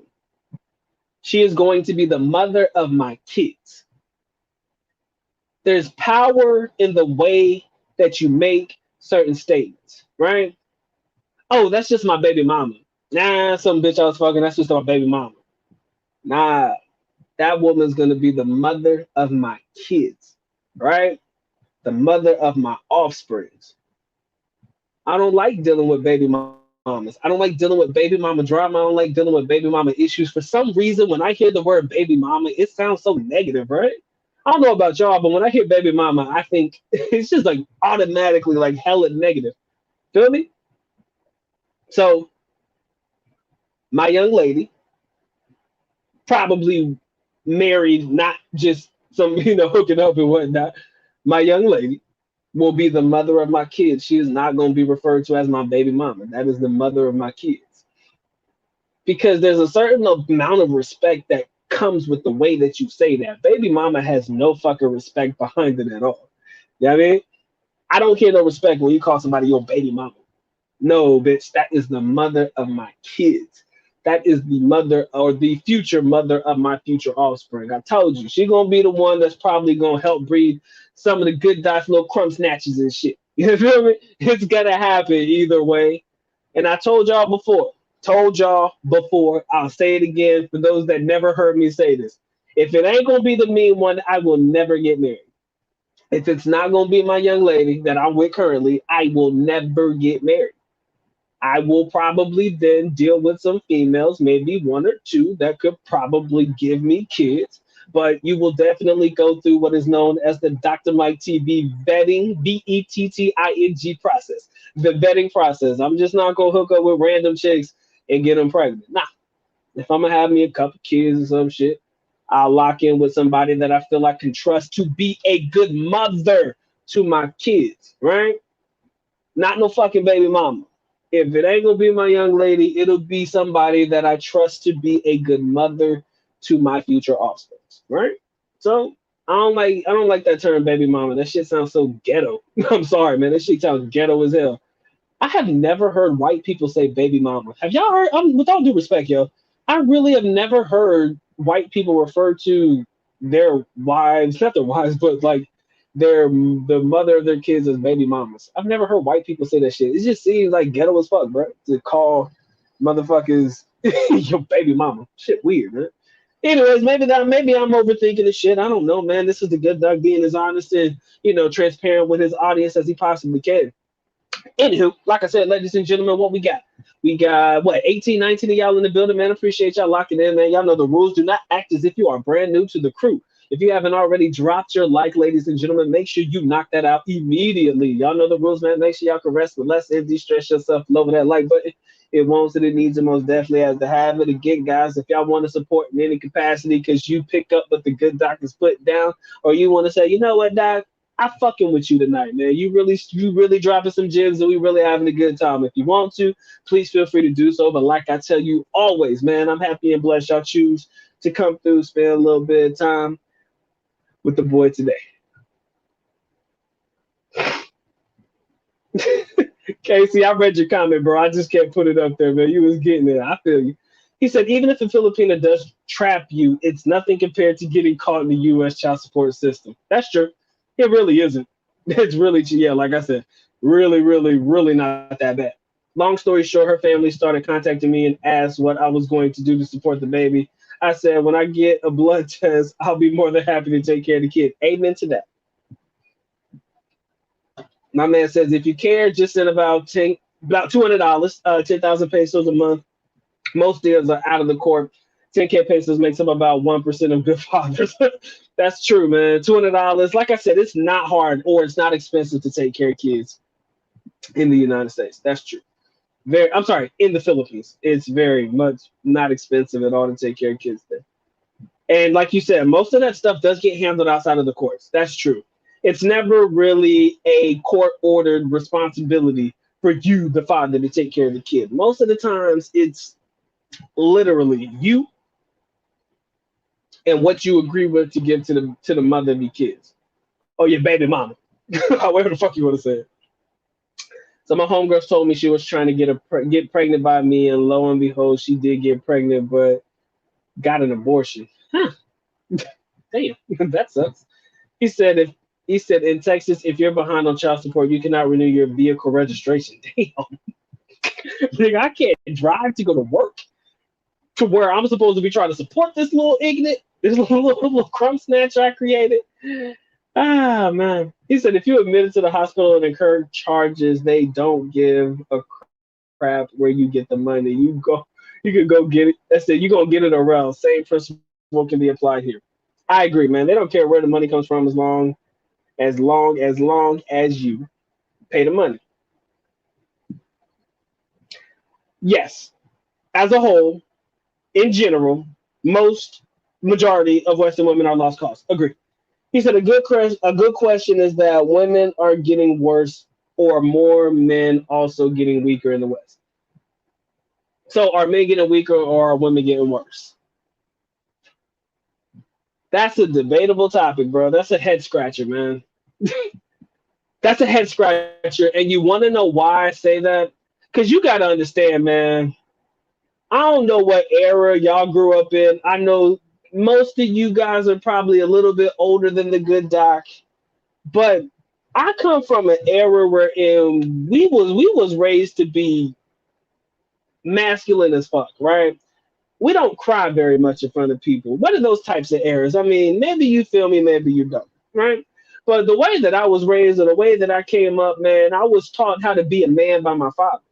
She is going to be the mother of my kids. There's power in the way that you make certain statements, right? Oh, that's just my baby mama. Nah, some bitch I was fucking, that's just my baby mama. Nah, that woman's going to be the mother of my kids, right? The mother of my offsprings. I don't like dealing with baby mamas. I don't like dealing with baby mama drama. I don't like dealing with baby mama issues. For some reason, when I hear the word baby mama, it sounds so negative, right? I don't know about y'all, but when I hear baby mama, I think it's just like automatically like hella negative. Feel me? So my young lady, probably married, not just some, hooking up and whatnot. My young lady will be the mother of my kids. She is not going to be referred to as my baby mama. That is the mother of my kids. Because there's a certain amount of respect that comes with the way that you say that. Baby mama has no fucking respect behind it at all. You know what I mean? I don't hear no respect when you call somebody your baby mama. No, bitch, that is the mother of my kids. That is the mother or the future mother of my future offspring. I told you, she's going to be the one that's probably going to help breed some of the good dice, little crumb snatches and shit. You feel me? It's going to happen either way. And I told y'all before, I'll say it again for those that never heard me say this. If it ain't going to be the mean one, I will never get married. If it's not going to be my young lady that I'm with currently, I will never get married. I will probably then deal with some females, maybe one or two that could probably give me kids. But you will definitely go through what is known as the Dr. Mike TV vetting, vetting process. The vetting process. I'm just not going to hook up with random chicks and get them pregnant. Nah, if I'm gonna have me a couple kids or some shit, I'll lock in with somebody that I feel I can trust to be a good mother to my kids, right? Not no fucking baby mama. If it ain't gonna be my young lady, it'll be somebody that I trust to be a good mother to my future offspring, right? So I don't like that term baby mama. That shit sounds so ghetto. I'm sorry, man. That shit sounds ghetto as hell. I have never heard white people say baby mama. Have y'all heard? With all due respect, yo, I really have never heard white people refer to their wives, not their wives, but like the mother of their kids as baby mamas. I've never heard white people say that shit. It just seems like ghetto as fuck, bro. To call motherfuckers your baby mama. Shit weird, man. Anyways, maybe I'm overthinking the shit. I don't know, man. This is the good dog being as honest and transparent with his audience as he possibly can. Anywho, like I said, ladies and gentlemen, what we got? We got what 18, 19 of y'all in the building, man. Appreciate y'all locking in, man. Y'all know the rules. Do not act as if you are brand new to the crew. If you haven't already dropped your like, ladies and gentlemen, make sure you knock that out immediately. Y'all know the rules, man. Make sure y'all can rest with less and de-stress yourself over that like button. It wants it, it needs it, most definitely has to have it. Again, guys, if y'all want to support in any capacity because you pick up what the good doc is putting down, or you want to say, you know what, doc, I fucking with you tonight, man. You really dropping some gems and we really having a good time. If you want to, please feel free to do so. But like I tell you always, man, I'm happy and blessed y'all choose to come through, spend a little bit of time with the boy today. Casey, I read your comment, bro. I just can't put it up there, man. You was getting it. I feel you. He said, even if a Filipina does trap you, it's nothing compared to getting caught in the U.S. child support system. That's true. It really isn't. It's really, yeah, like I said, really, really, really not that bad. Long story short, her family started contacting me and asked what I was going to do to support the baby. I said, when I get a blood test, I'll be more than happy to take care of the kid. Amen to that. My man says, if you care, just send about $200, 10,000 pesos a month. Most deals are out of the court. 10K pesos makes up about 1% of good fathers. That's true, man. $200. Like I said, it's not hard or it's not expensive to take care of kids in the United States. That's true. I'm sorry, in the Philippines. It's very much not expensive at all to take care of kids there. And like you said, most of that stuff does get handled outside of the courts. That's true. It's never really a court-ordered responsibility for you, the father, to take care of the kid. Most of the times, it's literally you and what you agree with to give to the mother of your kids or your baby mama, however the fuck you want to say it. So my homegirl told me she was trying to get pregnant by me, and lo and behold, she did get pregnant, but got an abortion. Huh? Damn, that sucks. He said in Texas, if you're behind on child support, you cannot renew your vehicle registration. Damn, nigga, I can't drive to go to work to where I'm supposed to be trying to support this little ignorant, this little crumb snatcher I created. Ah, man. He said if you admitted to the hospital and incur charges, they don't give a crap where you get the money. You can go get it. That's it. You're gonna get it around. Same principle can be applied here. I agree, man. They don't care where the money comes from as long as you pay the money. Yes, as a whole, in general, majority of Western women are lost cause. Agree. He said a good question is that women are getting worse or more men also getting weaker in the West. So are men getting weaker or are women getting worse? That's a debatable topic, bro. That's a head scratcher, man. That's a head scratcher. And you want to know why I say that? Because you got to understand, man. I don't know what era y'all grew up in. I know most of you guys are probably a little bit older than the good doc, but I come from an era wherein we was raised to be masculine as fuck, right? We don't cry very much in front of people. What are those types of eras? I mean, maybe you feel me, maybe you don't, right? But the way that I was raised or the way that I came up, man, I was taught how to be a man by my father.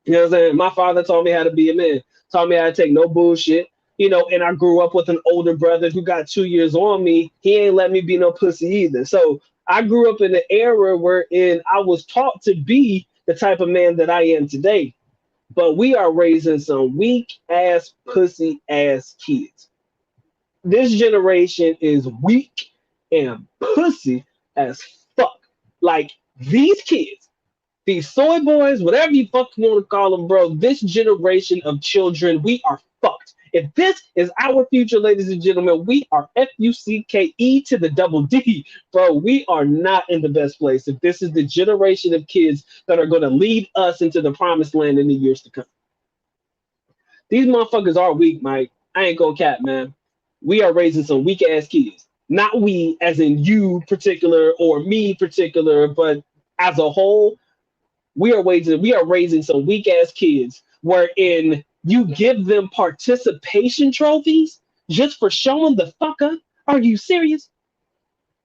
You know what I'm saying? My father taught me how to be a man, taught me how to take no bullshit. And I grew up with an older brother who got 2 years on me. He ain't let me be no pussy either. So I grew up in an era wherein I was taught to be the type of man that I am today. but we are raising some weak ass, pussy ass kids. This generation is weak and pussy as fuck. Like these kids, these soy boys, whatever you fucking want to call them, bro, this generation of children, we are fucked. If this is our future, ladies and gentlemen, we are FUCKE to the double D, bro. We are not in the best place. If this is the generation of kids that are going to lead us into the promised land in the years to come, these motherfuckers are weak, Mike. I ain't gonna cap, man. We are raising some weak ass kids. Not we, as in you particular or me particular, but as a whole, we are raising some weak ass kids wherein you give them participation trophies just for showing the fuck up. Are you serious?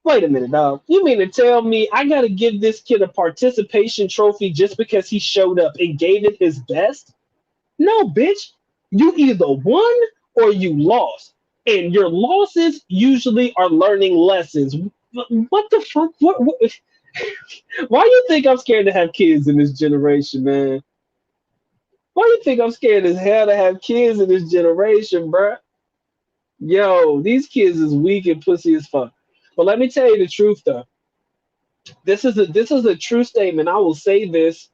Wait a minute, dog. You mean to tell me I gotta give this kid a participation trophy just because he showed up and gave it his best? No, bitch. You either won or you lost. And your losses usually are learning lessons. What the fuck? Why you think I'm scared to have kids in this generation, man? Why you think I'm scared as hell to have kids in this generation, bruh? Yo, these kids is weak and pussy as fuck. But let me tell you the truth, though. This is a true statement. I will say this,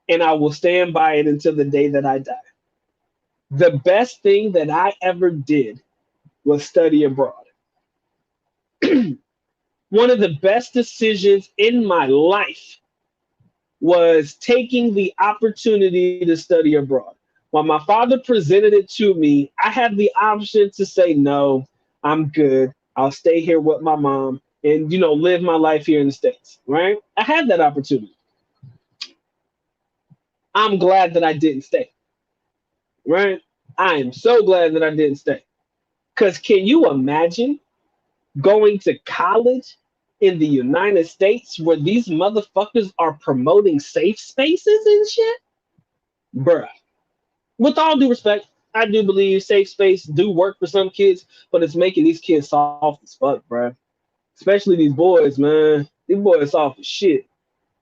and I will stand by it until the day that I die. The best thing that I ever did was study abroad. One of the best decisions in my life was taking the opportunity to study abroad. When my father presented it to me, I had the option to say, no, I'm good. I'll stay here with my mom and, live my life here in the States, right? I had that opportunity. I'm glad that I didn't stay, right? I am so glad that I didn't stay. Because can you imagine going to college in the United States where these motherfuckers are promoting safe spaces and shit? Bruh. With all due respect, I do believe safe space do work for some kids, but it's making these kids soft as fuck, bruh. Especially these boys, man. These boys soft as shit.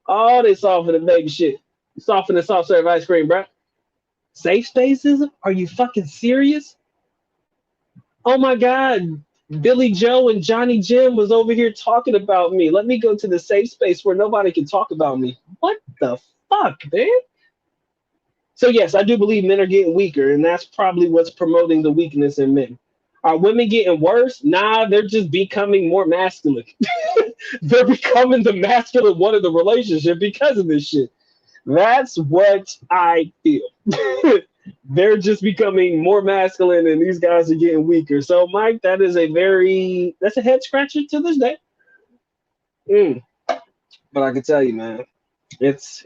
Oh, they soft for the baby shit. Soft in the soft serve ice cream, bruh. Safe spaces? Are you fucking serious? Oh my God. Billy Joe and Johnny Jim was over here talking about me. Let me go to the safe space where nobody can talk about me. What the fuck, man? So yes, I do believe men are getting weaker, and that's probably what's promoting the weakness in men. Are women getting worse? Nah, they're just becoming more masculine. They're becoming the masculine one of the relationship because of this shit. That's what I feel. They're just becoming more masculine and these guys are getting weaker. So Mike, that's a head scratcher to this day. Mm. But I can tell you, man, it's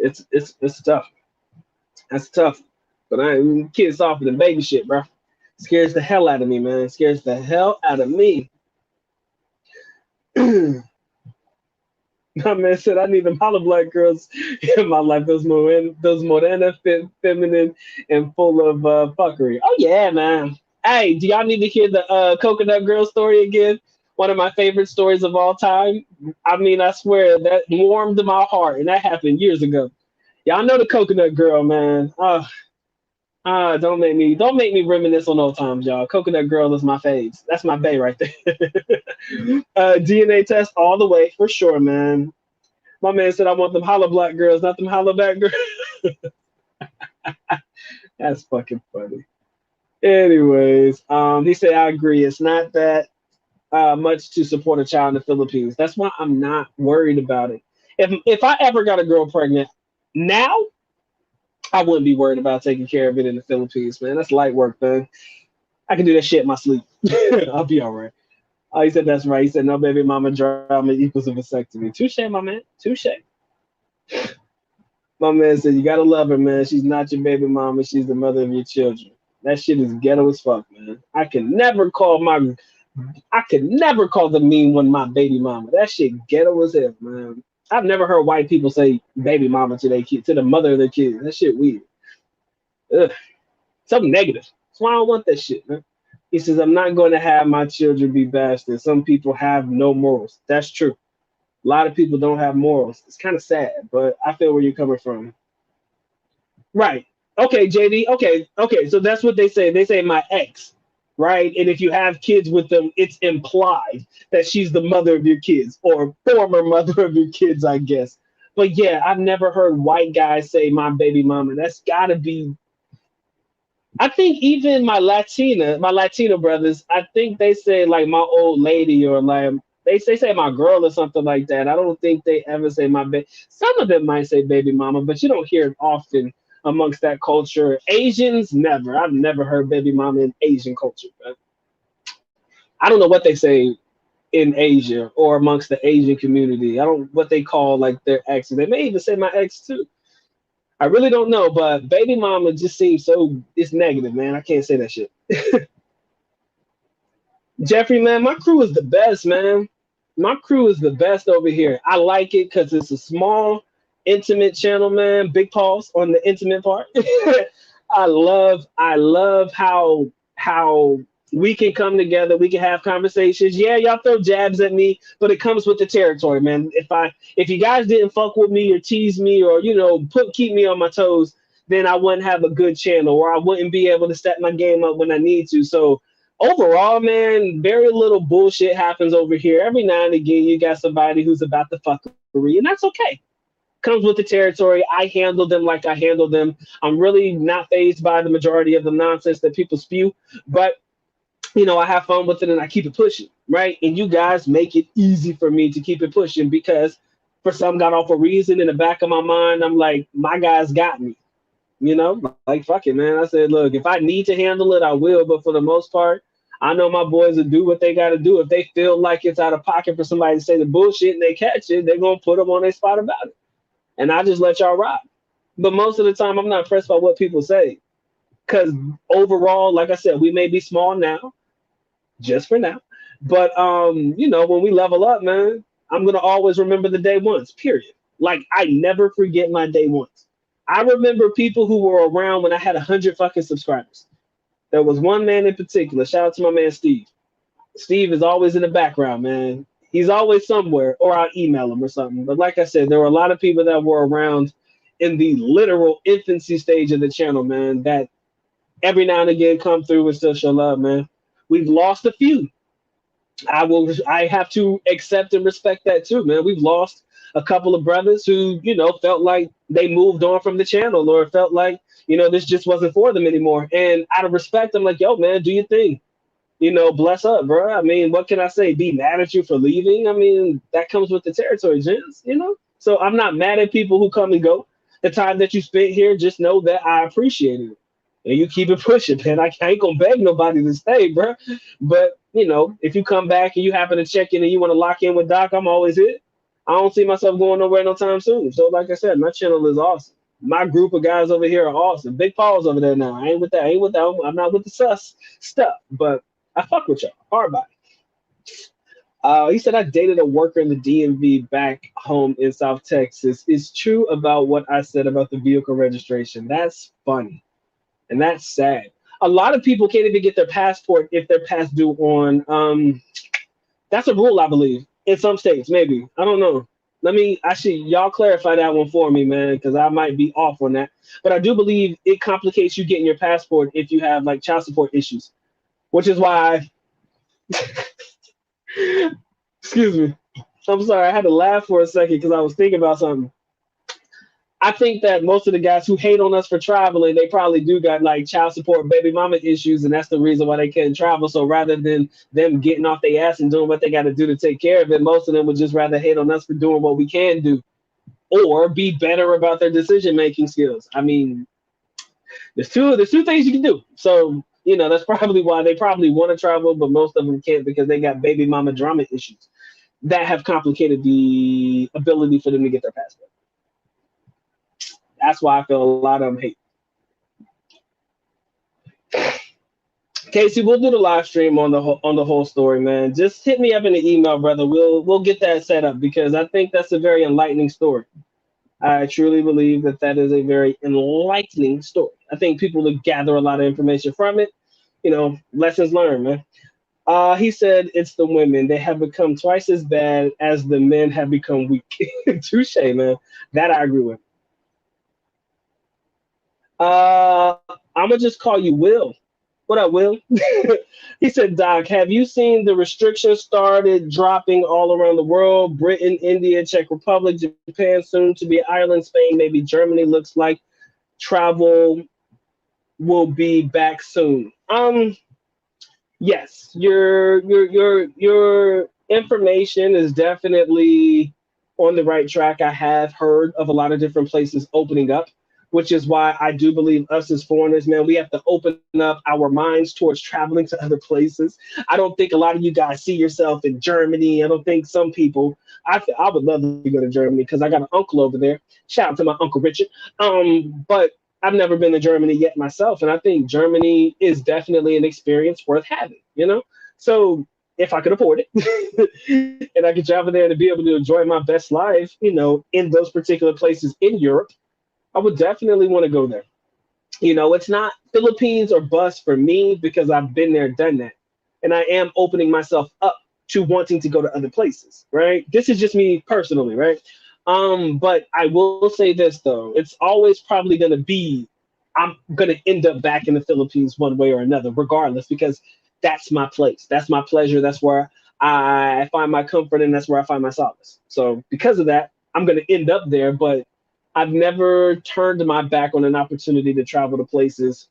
tough. That's tough. But kids softer than baby shit, bro. Scares the hell out of me, man. Scares the hell out of me. My man said I need them hollow black girls in my life. Those morena, feminine, and full of fuckery. Oh yeah, man. Hey, do y'all need to hear the coconut girl story again? One of my favorite stories of all time. I mean, I swear that warmed my heart, and that happened years ago. Y'all know the coconut girl, man. Don't make me reminisce on old times, y'all. Coconut girl is my faves. That's my bae right there. DNA test all the way for sure, man. My man said I want them hollow black girls, not them hollow back girls. That's fucking funny. Anyways, he said I agree. It's not that much to support a child in the Philippines. That's why I'm not worried about it. If I ever got a girl pregnant now, I wouldn't be worried about taking care of it in the Philippines, man. That's light work, man. I can do that shit in my sleep. I'll be all right. Oh, he said that's right. He said no baby mama drama equals a vasectomy. Touche, my man. Touche. My man said you gotta love her, man. She's not your baby mama. She's the mother of your children. That shit is ghetto as fuck, man. I could never call the mean one my baby mama. That shit ghetto as hell, man. I've never heard white people say baby mama to their kid, to the mother of their kids. That shit weird. Ugh. Something negative. That's why I don't want that shit, man. He says, I'm not going to have my children be bastards. Some people have no morals. That's true. A lot of people don't have morals. It's kind of sad, but I feel where you're coming from. Right. Okay, JD. Okay, okay. So that's what they say. They say my ex, right? And if you have kids with them, it's implied that she's the mother of your kids or former mother of your kids, I guess. But yeah, I've never heard white guys say my baby mama. That's gotta be. I think even my Latino brothers, I think they say like my old lady or like they say my girl or something like that. I don't think they ever say my baby. Some of them might say baby mama, but you don't hear it often amongst that culture. Asians, never. I've never heard baby mama in Asian culture. But I don't know what they say in Asia or amongst the Asian community. I don't what they call like their exes. They may even say my ex too. I really don't know, but baby mama just seems so it's negative, man. I can't say that shit. Jeffrey, man, my crew is the best, man. My crew is the best over here. I like it because it's a small, intimate channel, man. Big pause on the intimate part. I love how we can come together. We can have conversations. Yeah, y'all throw jabs at me, but it comes with the territory, man. If you guys didn't fuck with me or tease me or keep me on my toes, then I wouldn't have a good channel or I wouldn't be able to step my game up when I need to. So overall, man, very little bullshit happens over here. Every now and again, you got somebody who's about the fuckery, and that's okay. Comes with the territory. I handle them like I handle them. I'm really not phased by the majority of the nonsense that people spew, but I have fun with it and I keep it pushing, right? And you guys make it easy for me to keep it pushing because for some god awful reason in the back of my mind, I'm like, my guys got me. Like fuck it, man. I said, look, if I need to handle it, I will. But for the most part, I know my boys will do what they got to do. If they feel like it's out of pocket for somebody to say the bullshit and they catch it, they're gonna put them on their spot about it, and I just let y'all rock. But most of the time, I'm not pressed by what people say because overall, like I said, we may be small now, just for now. But when we level up, man, I'm gonna always remember the day once. Period. Like I never forget my day once. I remember people who were around when I had 100 fucking subscribers. There was one man in particular. Shout out to my man Steve. Steve is always in the background, man. He's always somewhere, or I'll email him or something. But like I said, there were a lot of people that were around in the literal infancy stage of the channel, man, that every now and again come through and still show love, man. We've lost a few. I have to accept and respect that too, man. We've lost a couple of brothers who, felt like they moved on from the channel or felt like, this just wasn't for them anymore. And out of respect, I'm like, yo, man, do your thing. Bless up, bro. I mean, what can I say? Be mad at you for leaving? I mean, that comes with the territory, gents. So I'm not mad at people who come and go. The time that you spent here, just know that I appreciate it. And you keep it pushing, man. I ain't gonna beg nobody to stay, bro. But if you come back and you happen to check in and you want to lock in with Doc, I'm always here. I don't see myself going nowhere no time soon. So, like I said, my channel is awesome. My group of guys over here are awesome. Big Paul's over there now. I ain't with that. I ain't with that. I'm not with the sus stuff. But I fuck with y'all. Hard body. He said I dated a worker in the DMV back home in South Texas. It's true about what I said about the vehicle registration. That's funny. And that's sad. A lot of people can't even get their passport if they're past due on. That's a rule, I believe, in some states. Maybe I don't know. Let me actually y'all clarify that one for me, man, because I might be off on that. But I do believe it complicates you getting your passport if you have like child support issues, which is why. Excuse me. I'm sorry. I had to laugh for a second because I was thinking about something. I think that most of the guys who hate on us for traveling, they probably do got like child support, baby mama issues, and that's the reason why they can't travel. So rather than them getting off their ass and doing what they got to do to take care of it, most of them would just rather hate on us for doing what we can do or be better about their decision making skills. I mean, there's two things you can do. So that's probably why they probably want to travel, but most of them can't because they got baby mama drama issues that have complicated the ability for them to get their passport. That's why I feel a lot of them hate. Casey, we'll do the live stream on the whole story, man. Just hit me up in the email, brother. We'll get that set up because I think that's a very enlightening story. I truly believe that is a very enlightening story. I think people will gather a lot of information from it. Lessons learned, man. He said it's the women. They have become twice as bad as the men have become weak. Touche, man. That I agree with. I'm gonna just call you Will. What up, Will? He said, Doc, have you seen the restrictions started dropping all around the world? Britain, India, Czech Republic, Japan, soon to be Ireland, Spain, maybe Germany. Looks like travel will be back soon. Yes, your information is definitely on the right track. I have heard of a lot of different places opening up, which is why I do believe us as foreigners, man, we have to open up our minds towards traveling to other places. I don't think a lot of you guys see yourself in Germany. I don't think some people. I would love to go to Germany because I got an uncle over there. Shout out to my uncle Richard. But I've never been to Germany yet myself, and I think Germany is definitely an experience worth having. So if I could afford it, and I could travel there to be able to enjoy my best life, in those particular places in Europe, I would definitely want to go there. It's not Philippines or bust for me because I've been there, done that, and I am opening myself up to wanting to go to other places. Right? This is just me personally, right? But I will say this though, it's always probably going to be I'm going to end up back in the Philippines one way or another, regardless, because that's my place. That's my pleasure. That's where I find my comfort and that's where I find my solace. So, because of that, I'm going to end up there, but I've never turned my back on an opportunity to travel to places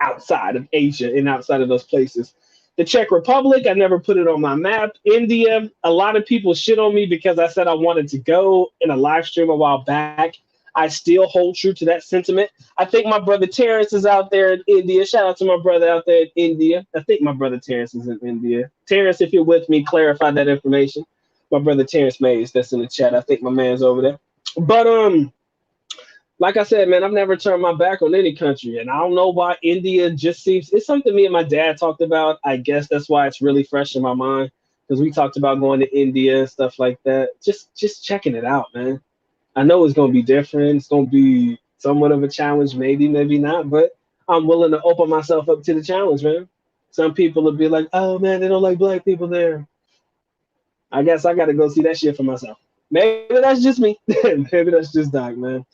outside of Asia and outside of those places. The Czech Republic, I never put it on my map. India, a lot of people shit on me because I said I wanted to go in a live stream a while back. I still hold true to that sentiment. I think my brother Terrence is out there in India. Shout out to my brother out there in India. I think my brother Terrence is in India. Terrence, if you're with me, clarify that information. My brother Terrence Mays, that's in the chat. I think my man's over there. But like I said, man, I've never turned my back on any country, and I don't know why India just seems. It's something me and my dad talked about. I guess that's why it's really fresh in my mind because we talked about going to India and stuff like that. Just checking it out, man. I know it's gonna be different. It's gonna be somewhat of a challenge, maybe, maybe not, but I'm willing to open myself up to the challenge, man. Some people will be like, "Oh man, they don't like black people there." I guess I got to go see that shit for myself. Maybe that's just me. Maybe that's just Doc, man.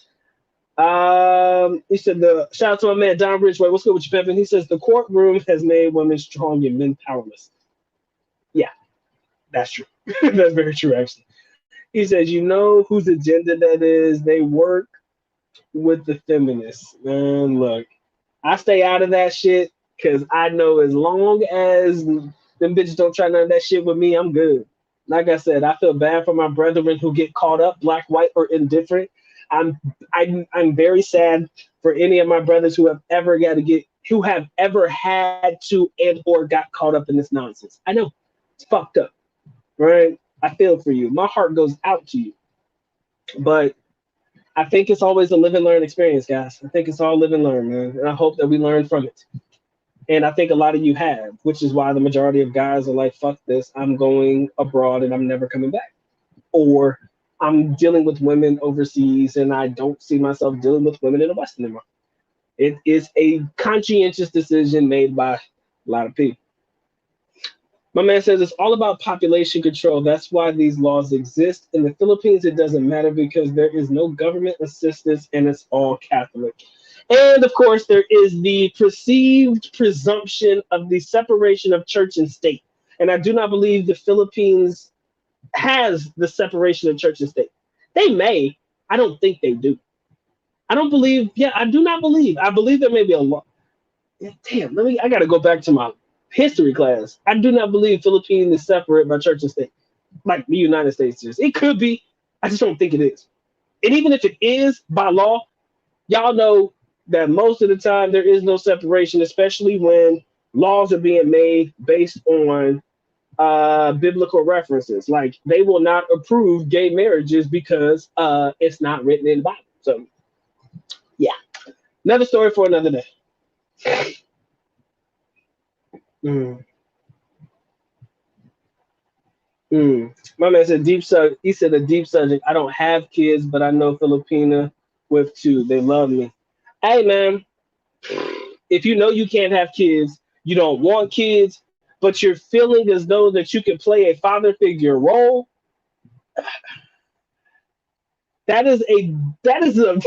He said the shout out to my man Don Ridgeway. What's good with you, Pimpin? He says the courtroom has made women strong and men powerless. Yeah, that's true. That's very true, actually. He says, you know whose agenda that is? They work with the feminists. Man, look, I stay out of that shit because I know as long as them bitches don't try none of that shit with me, I'm good. Like I said, I feel bad for my brethren who get caught up, black, white, or indifferent. I'm I'm very sad for any of my brothers who have ever had to and or got caught up in this nonsense. I know it's fucked up, right? I feel for you. My heart goes out to you, but I think it's always a live and learn experience, guys. I think it's all live and learn, man, and I hope that we learn from it. And I think a lot of you have, which is why the majority of guys are like, "Fuck this! I'm going abroad and I'm never coming back." Or I'm dealing with women overseas and I don't see myself dealing with women in the West anymore. It is a conscientious decision made by a lot of people. My man says it's all about population control. That's why these laws exist. In the Philippines, it doesn't matter because there is no government assistance and it's all Catholic. And of course, there is the perceived presumption of the separation of church and state. And I do not believe the Philippines has the separation of church and state. They may. I don't think they do. I don't believe. Yeah, I do not believe. I believe there may be a law. Yeah, damn, I gotta go back to my history class. I do not believe Philippines is separate by church and state, like the United States is. It could be. I just don't think it is. And even if it is by law, y'all know that most of the time there is no separation, especially when laws are being made based on biblical references. Like they will not approve gay marriages because it's not written in the Bible. So yeah, another story for another day. Mm, My man said deep subject. He said a deep subject. I don't have kids, but I know Filipina with two. They love me. Hey man, if you know you can't have kids, you don't want kids, but you're feeling as though that you can play a father figure role, That is a that is a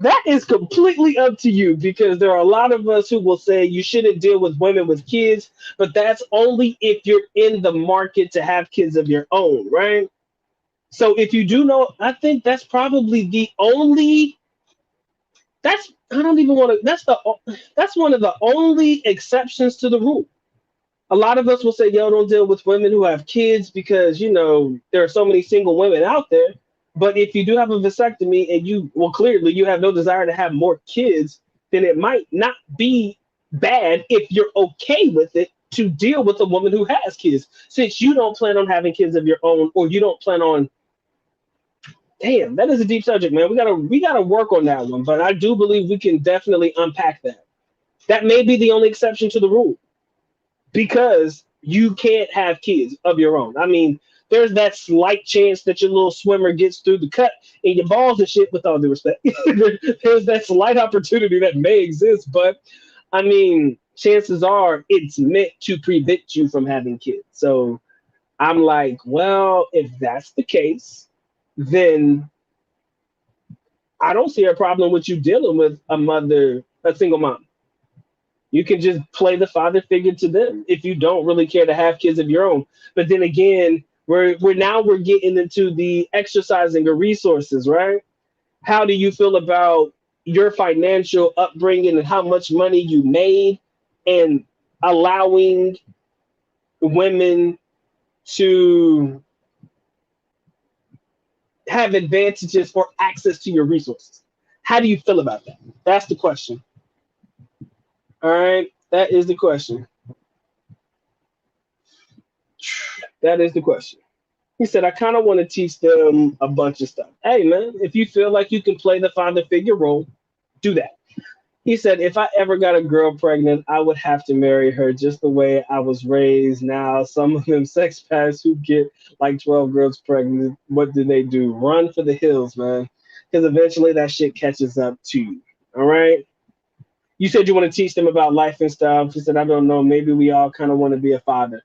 that is completely up to you, because there are a lot of us who will say you shouldn't deal with women with kids, but that's only if you're in the market to have kids of your own, right? So if you do know, I think that's probably the only, that's, I don't even want to, that's one of the only exceptions to the rule. A lot of us will say, yo, don't deal with women who have kids because, there are so many single women out there. But if you do have a vasectomy and well, clearly you have no desire to have more kids, then it might not be bad if you're okay with it to deal with a woman who has kids, since you don't plan on having kids of your own, or you don't plan on. Damn, that is a deep subject, man. We gotta work on that one, but I do believe we can definitely unpack that. That may be the only exception to the rule, because you can't have kids of your own. I mean, there's that slight chance that your little swimmer gets through the cut and your balls and shit, with all due respect. There's that slight opportunity that may exist, but I mean, chances are it's meant to prevent you from having kids. So I'm like, well, if that's the case, then I don't see a problem with you dealing with a single mom. You can just play the father figure to them if you don't really care to have kids of your own. But then again, we're getting into the exercising of resources, right? How do you feel about your financial upbringing and how much money you made, and allowing women to have advantages or access to your resources? How do you feel about that? That's the question. All right, that is the question. That is the question. He said, I kind of want to teach them a bunch of stuff. Hey, man, if you feel like you can play the father figure role, do that. He said, if I ever got a girl pregnant, I would have to marry her just the way I was raised. Now, some of them sex pasts who get like 12 girls pregnant, what do they do? Run for the hills, man. Because eventually that shit catches up to you. All right. You said you want to teach them about life and stuff. He said, I don't know. Maybe we all kind of want to be a father.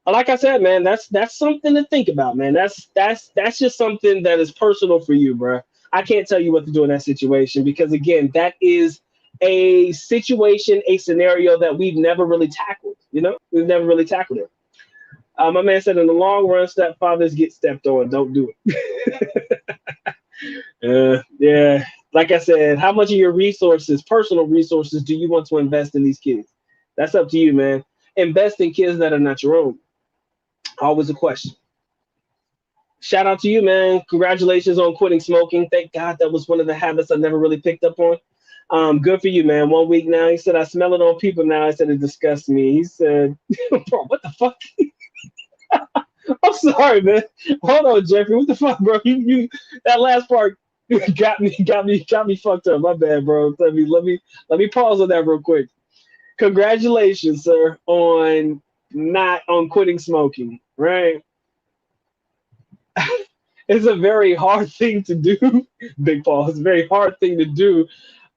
Like I said, man, that's something to think about, man. That's just something that is personal for you, bro. I can't tell you what to do in that situation, because again, that is a situation, a scenario that we've never really tackled. We've never really tackled it. My man said, in the long run, stepfathers get stepped on. Don't do it. Yeah. Like I said, how much of your resources, personal resources, do you want to invest in these kids? That's up to you, man. Invest in kids that are not your own. Always a question. Shout out to you, man. Congratulations on quitting smoking. Thank God, that was one of the habits I never really picked up on. Good for you, man. 1 week now. He said, I smell it on people now. I said, it disgusts me. He said, bro, what the fuck? I'm sorry, man. Hold on, Jeffrey. What the fuck, bro? You that last part got me fucked up. My bad, bro. Let me pause on that real quick. Congratulations, sir, on not on quitting smoking, right? It's a very hard thing to do. Big Paul, it's a very hard thing to do.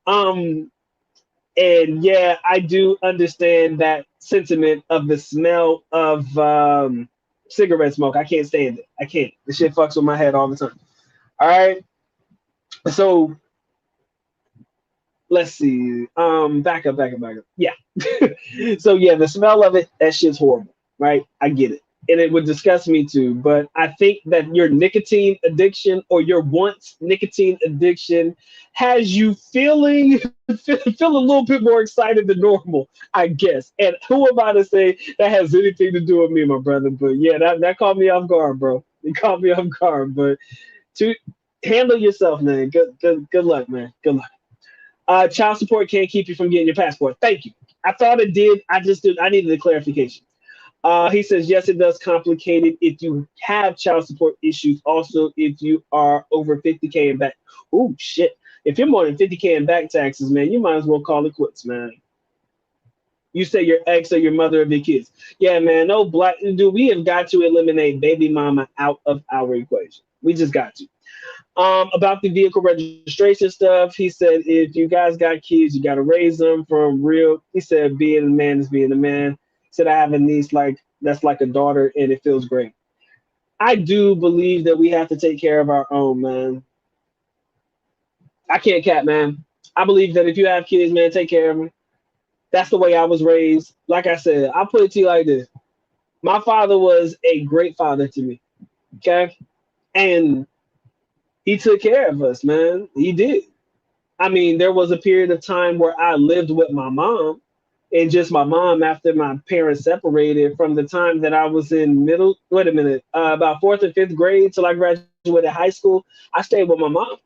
Um, and yeah, I do understand that sentiment of the smell of cigarette smoke. I can't stand it. I can't. The shit fucks with my head all the time. All right. So let's see. Back up. Yeah. So yeah, the smell of it, that shit's horrible, right? I get it. And it would disgust me too. But I think that your nicotine addiction, or your once nicotine addiction, has you feel a little bit more excited than normal, I guess. And who am I to say that has anything to do with me, my brother? But yeah, that caught me off guard, bro. It caught me off guard. But to handle yourself, man. Good luck, man. Good luck. Child support can't keep you from getting your passport. Thank you. I thought it did. I needed a clarification. He says, yes, it does complicate it if you have child support issues. Also, if you are over 50K in back. Oh, shit. If you're more than 50K in back taxes, man, you might as well call it quits, man. You say your ex or your mother of your kids. Yeah, man, no black dude. We have got to eliminate baby mama out of our equation. We just got to. About the vehicle registration stuff, he said, if you guys got kids, you got to raise them from real. He said, being a man is being a man. He said, I have a niece that's like a daughter, and it feels great. I do believe that we have to take care of our own, man. I can't cap, man. I believe that if you have kids, man, take care of them. That's the way I was raised. Like I said, I'll put it to you like this. My father was a great father to me. Okay. And he took care of us, man. He did. I mean, there was a period of time where I lived with my mom and just my mom after my parents separated from the time that I was in wait a minute, about fourth and fifth grade till I graduated high school. I stayed with my mom,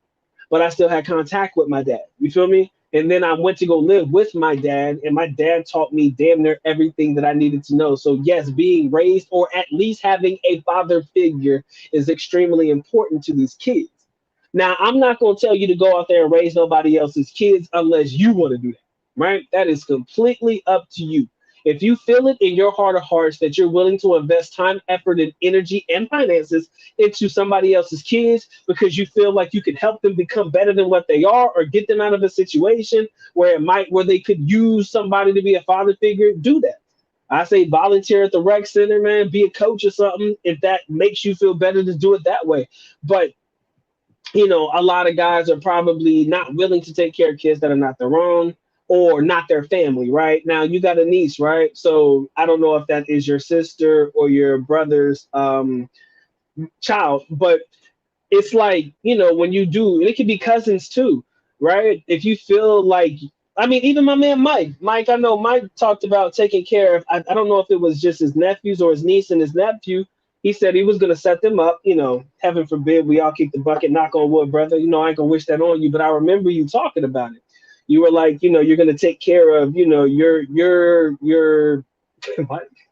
but I still had contact with my dad. You feel me? And then I went to go live with my dad, and my dad taught me damn near everything that I needed to know. So, yes, being raised or at least having a father figure is extremely important to these kids. Now, I'm not going to tell you to go out there and raise nobody else's kids unless you want to do that, right? That is completely up to you. If you feel it in your heart of hearts that you're willing to invest time, effort, and energy and finances into somebody else's kids because you feel like you can help them become better than what they are or get them out of a situation where they could use somebody to be a father figure, do that. I say volunteer at the rec center, man, be a coach or something if that makes you feel better to do it that way. But a lot of guys are probably not willing to take care of kids that are not their own or not their family, right? Now you got a niece, right? So I don't know if that is your sister or your brother's child, but it's like, when you do, and it could be cousins too, right? If you feel like, I mean, even my man Mike, I know Mike talked about taking care of, I don't know if it was just his nephews or his niece and his nephew. He said he was going to set them up, heaven forbid we all kick the bucket, knock on wood, brother. I ain't going to wish that on you, but I remember you talking about it. You were like, you're going to take care of, your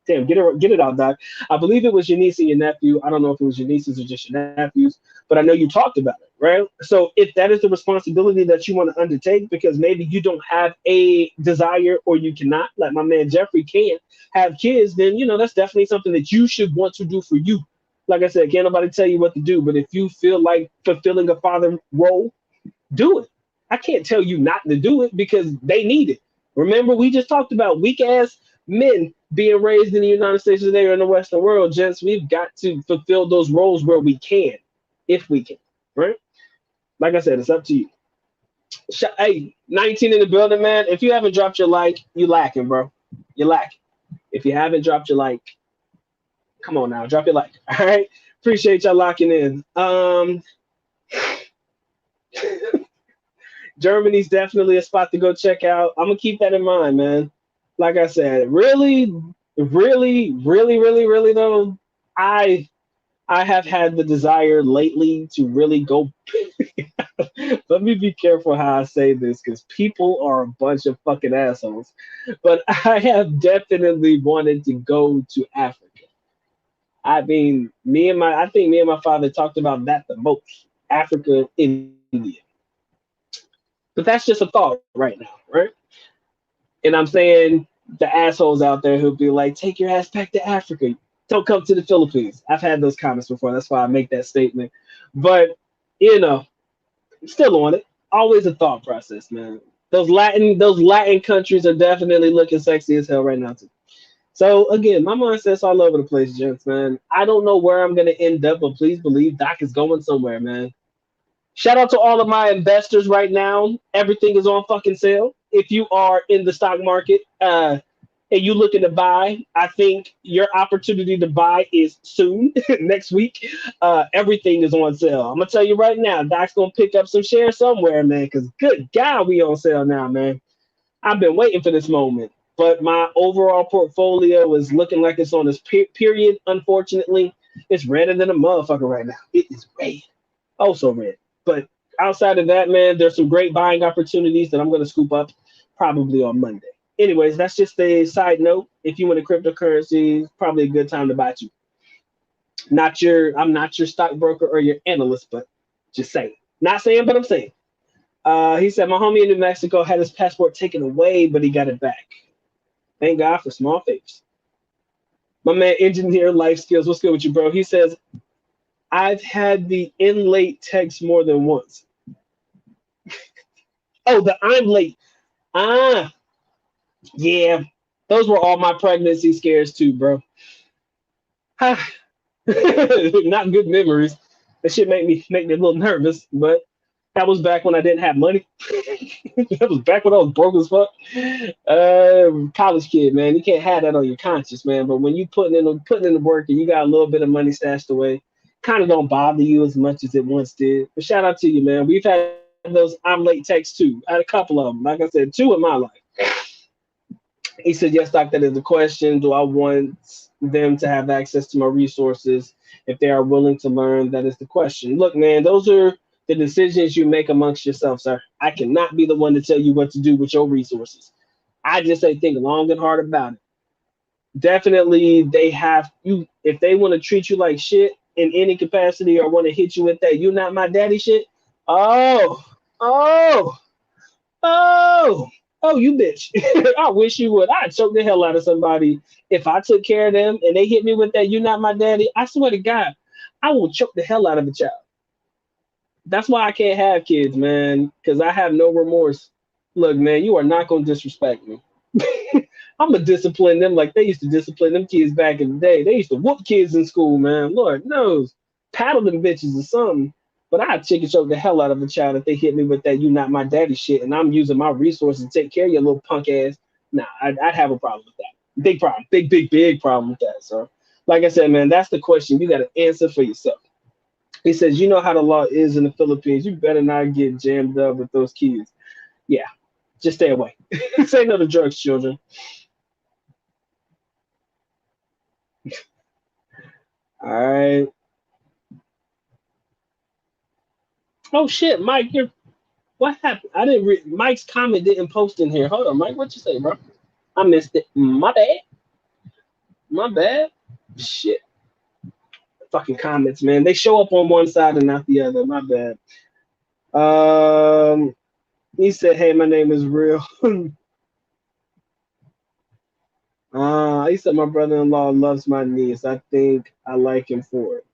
damn, get it out, Doc. I believe it was your niece and your nephew. I don't know if it was your nieces or just your nephews, but I know you talked about it, right? So if that is the responsibility that you want to undertake, because maybe you don't have a desire or you cannot, like my man Jeffrey can't have kids, then that's definitely something that you should want to do for you. Like I said, can't nobody tell you what to do, but if you feel like fulfilling a father role, do it. I can't tell you not to do it because they need it. Remember, we just talked about weak ass men being raised in the United States today or in the Western world. Gents, we've got to fulfill those roles where we can, if we can, right? Like I said, it's up to you. Hey, 19 in the building, man. If you haven't dropped your like, you lacking, bro. You're lacking. If you haven't dropped your like, come on now, drop your like. All right. Appreciate y'all locking in. Germany's definitely a spot to go check out. I'm gonna keep that in mind, man. Like I said, really, really, really, really, really though, I I have had the desire lately to really go. Let me be careful how I say this because people are a bunch of fucking assholes. But I have definitely wanted to go to Africa. I think me and my father talked about that the most. Africa, India. But that's just a thought right now, right? And I'm saying the assholes out there who'll be like, take your ass back to Africa. Don't come to the Philippines. I've had those comments before. That's why I make that statement. But, you know, still on it. Always a thought process, man. Those Latin countries are definitely looking sexy as hell right now too. So again, my mindset's all over the place, gents, man. I don't know where I'm gonna end up, but please believe Doc is going somewhere, man. Shout out to all of my investors right now. Everything is on fucking sale. If you are in the stock market and you looking to buy, I think your opportunity to buy is soon, next week. Everything is on sale. I'm gonna tell you right now, Doc's gonna pick up some shares somewhere, man. Because good God, we on sale now, man. I've been waiting for this moment, but my overall portfolio is looking like it's on this period. Unfortunately, it's redder than a motherfucker right now. It is red, oh so red. But outside of that, man, there's some great buying opportunities that I'm going to scoop up probably on Monday. Anyways, that's just a side note. If you want a cryptocurrency, probably a good time to buy you. I'm not your stockbroker or your analyst, but just saying. Not saying, but I'm saying. He said my homie in New Mexico had his passport taken away, but he got it back. Thank God for small favors. My man, engineer life skills. What's good with you, bro? He says I've had the in late text more than once. Oh, the I'm late. Ah, yeah. Those were all my pregnancy scares too, bro. Not good memories. That shit make me a little nervous, but That was back when I didn't have money. That was back when I was broke as fuck. College kid, man, you can't have that on your conscience, man. But when you putting in the work and you got a little bit of money stashed away, kind of don't bother you as much as it once did. But shout out to you, man. We've had those I'm late texts too. I had a couple of them. Like I said, two in my life. He said, yes, doc, that is the question. Do I want them to have access to my resources if they are willing to learn? That is the question. Look, man, those are the decisions you make amongst yourself, sir. I cannot be the one to tell you what to do with your resources. I just say think long and hard about it. Definitely, they have you if they want to treat you like shit in any capacity or want to hit you with that "you not my daddy" shit. Oh, oh, oh, oh, you bitch. I wish you would. I'd choke the hell out of somebody if I took care of them and they hit me with that "you not my daddy." I swear to God, I will choke the hell out of a child. That's why I can't have kids, man, because I have no remorse. Look, man, you are not gonna disrespect me. I'm gonna discipline them like they used to discipline them kids back in the day. They used to whoop kids in school, man. Lord knows, paddle them bitches or something. But I'd chicken choke the hell out of a child if they hit me with that "you not my daddy" shit, and I'm using my resources to take care of your little punk ass. Nah, I'd have a problem with that. Big problem, big problem with that. So, like I said, man, that's the question you got to answer for yourself. He says, you know how the law is in the Philippines. You better not get jammed up with those kids. Yeah, just stay away. Say no to drugs, children. All right. Oh shit, Mike, you're what happened? I didn't read Mike's comment didn't post in here. Hold on, Mike, what you say, bro? I missed it. My bad. My bad. Shit. Fucking comments, man. They show up on one side and not the other. My bad. Um he said, hey, my name is real. He said my brother-in-law loves my niece. I think I like him for it.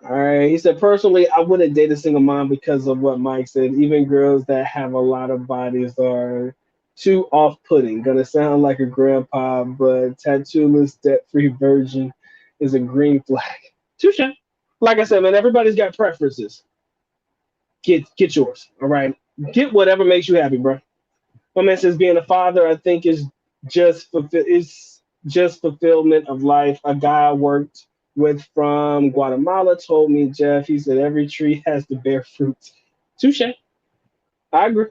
All right. He said, personally, I wouldn't date a single mom because of what Mike said. Even girls that have a lot of bodies are too off putting. Gonna sound like a grandpa, but tattooless, debt free virgin is a green flag. Touche. Like I said, man, everybody's got preferences. Get yours. All right. Get whatever makes you happy, bro. My man says being a father, I think, is just fulfillment of life. A guy I worked with from Guatemala told me, Jeff, he said every tree has to bear fruit. Touche. I agree.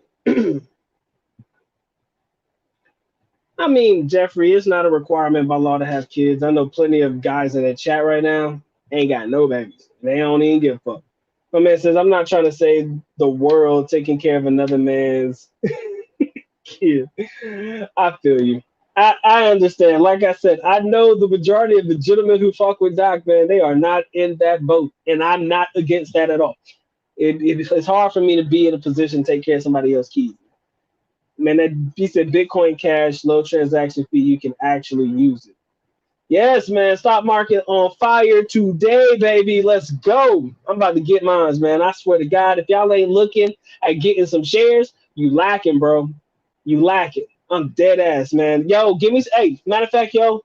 I mean, Jeffrey, it's not a requirement by law to have kids. I know plenty of guys in the chat right now ain't got no babies. They don't even give a fuck. My man says, I'm not trying to save the world taking care of another man's kid. I feel you. I understand. Like I said, I know the majority of the gentlemen who fuck with Doc, man, they are not in that boat. And I'm not against that at all. It's hard for me to be in a position to take care of somebody else's kids. Man, that he said Bitcoin Cash, low transaction fee, you can actually use it. Yes, man. Stock market on fire today, baby. Let's go. I'm about to get mines, man. I swear to God, if y'all ain't looking at getting some shares, you lacking, bro. You lacking. I'm dead ass, man. Yo, give me. Hey, matter of fact, yo,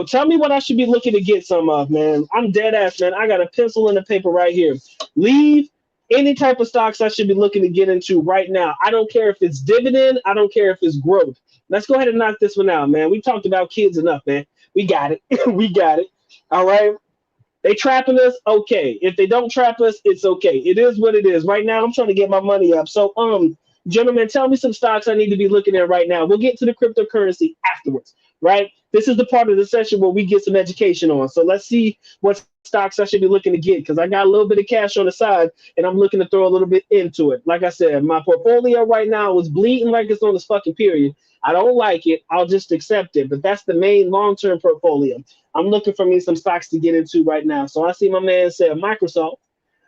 tell me what I should be looking to get some of, man. I'm dead ass, man. I got a pencil and a paper right here. Leave any type of stocks I should be looking to get into right now. I don't care if it's dividend. I don't care if it's growth. Let's go ahead and knock this one out, man. We talked about kids enough, man. We got it. We got it. All right. They trapping us, okay. If they don't trap us, it's okay. It is what it is. Right now, I'm trying to get my money up. So, gentlemen, tell me some stocks I need to be looking at right now. We'll get to the cryptocurrency afterwards, right? This is the part of the session where we get some education on. So let's see what stocks I should be looking to get because I got a little bit of cash on the side and I'm looking to throw a little bit into it. Like I said, my portfolio right now is bleeding like it's on this fucking period. I don't like it. I'll just accept it. But that's the main long-term portfolio. I'm looking for me some stocks to get into right now. So I see my man said Microsoft.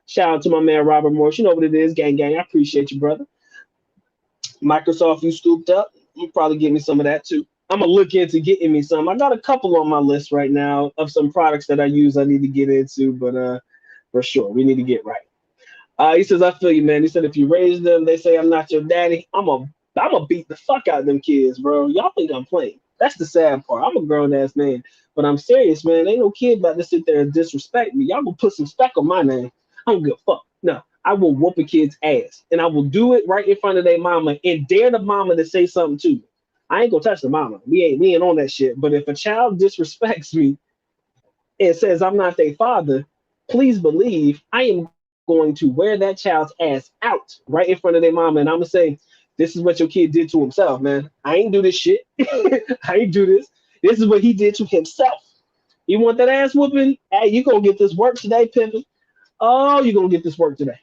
Shout out to my man Robert Morris. You know what it is, gang, gang. I appreciate you, brother. Microsoft, you scooped up. You probably get me some of that too. I'm gonna look into getting me some. I got a couple on my list right now of some products that I use. I need to get into, but for sure, we need to get right. He says, I feel you, man. He said, if you raise them, they say I'm not your daddy. I'm gonna beat the fuck out of them kids, bro. Y'all think I'm playing? That's the sad part. I'm a grown ass man, But I'm serious, man. Ain't no kid about to sit there and disrespect me. Y'all gonna put some spec on my name. I don't give a fuck. No, I will whoop a kid's ass, and I will do it right in front of their mama and dare the mama to say something to me. I ain't gonna touch the mama. We ain't on that shit. But if a child disrespects me and says I'm not their father, please believe I am going to wear that child's ass out right in front of their mama, and I'm gonna say, "This is what your kid did to himself, man. I ain't do this shit. I ain't do this. This is what he did to himself. You want that ass whooping? Hey, you gonna get this work today, pimpin'? Oh, you gonna get this work today."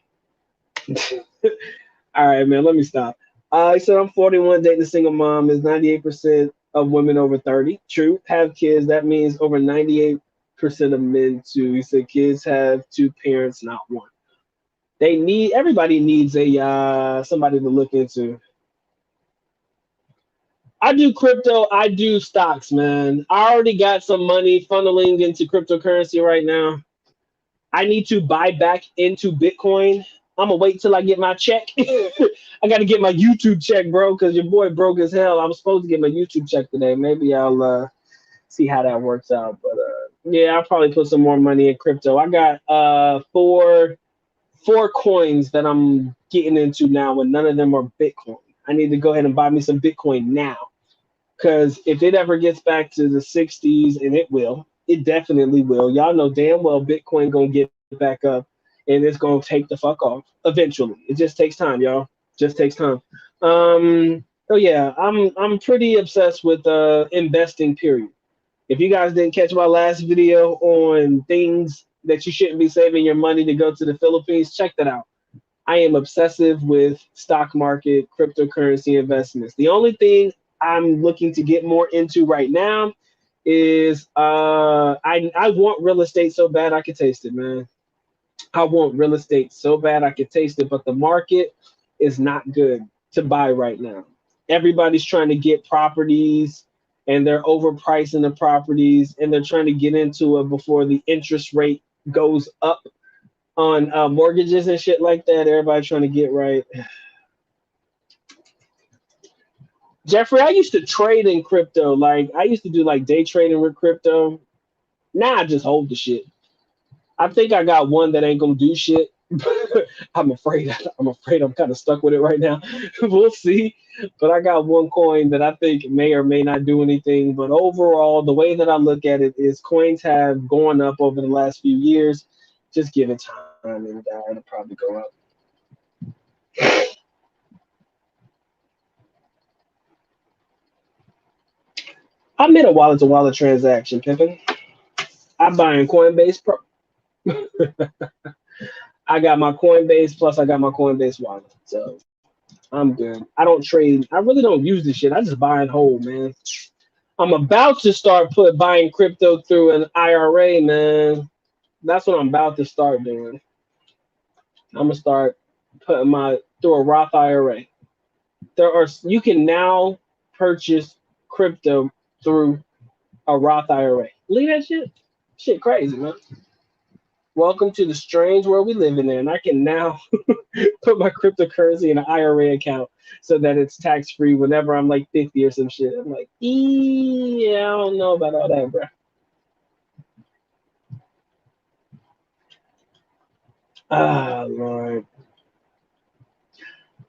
All right, man. Let me stop. I said I'm 41, dating a single mom. Is 98% of women over 30. True. Have kids. That means over 98% of men too. He said kids have two parents, not one. Everybody needs a somebody to look into. I do crypto. I do stocks, man. I already got some money funneling into cryptocurrency right now. I need to buy back into Bitcoin. I'm gonna wait till I get my check. I got to get my YouTube check, bro, because your boy broke as hell. I was supposed to get my YouTube check today. Maybe I'll see how that works out. But yeah, I'll probably put some more money in crypto. I got four coins that I'm getting into now, and none of them are Bitcoin. I need to go ahead and buy me some Bitcoin now. Because if it ever gets back to the 60s, and it definitely will. Y'all know damn well Bitcoin gonna get back up, and it's gonna take the fuck off eventually. It just takes time, y'all. Just takes time. So yeah, I'm pretty obsessed with investing. Period. If you guys didn't catch my last video on things that you shouldn't be saving your money to go to the Philippines, check that out. I am obsessive with stock market, cryptocurrency investments. The only thing I'm looking to get more into right now is I want real estate so bad I could taste it, man. I want real estate so bad I could taste it, but the market is not good to buy right now. Everybody's trying to get properties and they're overpricing the properties and they're trying to get into it before the interest rate goes up on mortgages and shit like that. Everybody trying to get right. Jeffrey, I used to trade in crypto. Like I used to do like day trading with crypto. Now I just hold the shit. I think I got one that ain't gonna do shit. I'm afraid. I'm afraid I'm kind of stuck with it right now. We'll see. But I got one coin that I think may or may not do anything. But overall, the way that I look at it is coins have gone up over the last few years. Just give it time and it'll probably go up. I made a wallet to wallet transaction, Pippin. I'm buying Coinbase Pro. I got my Coinbase plus I got my Coinbase wallet. So I'm good. I don't trade. I really don't use this shit. I just buy and hold, man. I'm about to start buying crypto through an IRA, man. That's what I'm about to start doing. I'm gonna start putting my through a Roth IRA. You can now purchase crypto through a Roth IRA. Look at that shit. Shit crazy, man. Welcome to the strange world we live in. I can now put my cryptocurrency in an IRA account so that it's tax free whenever I'm like 50 or some shit. I'm like, yeah, I don't know about all that, bro. Ah, Lord.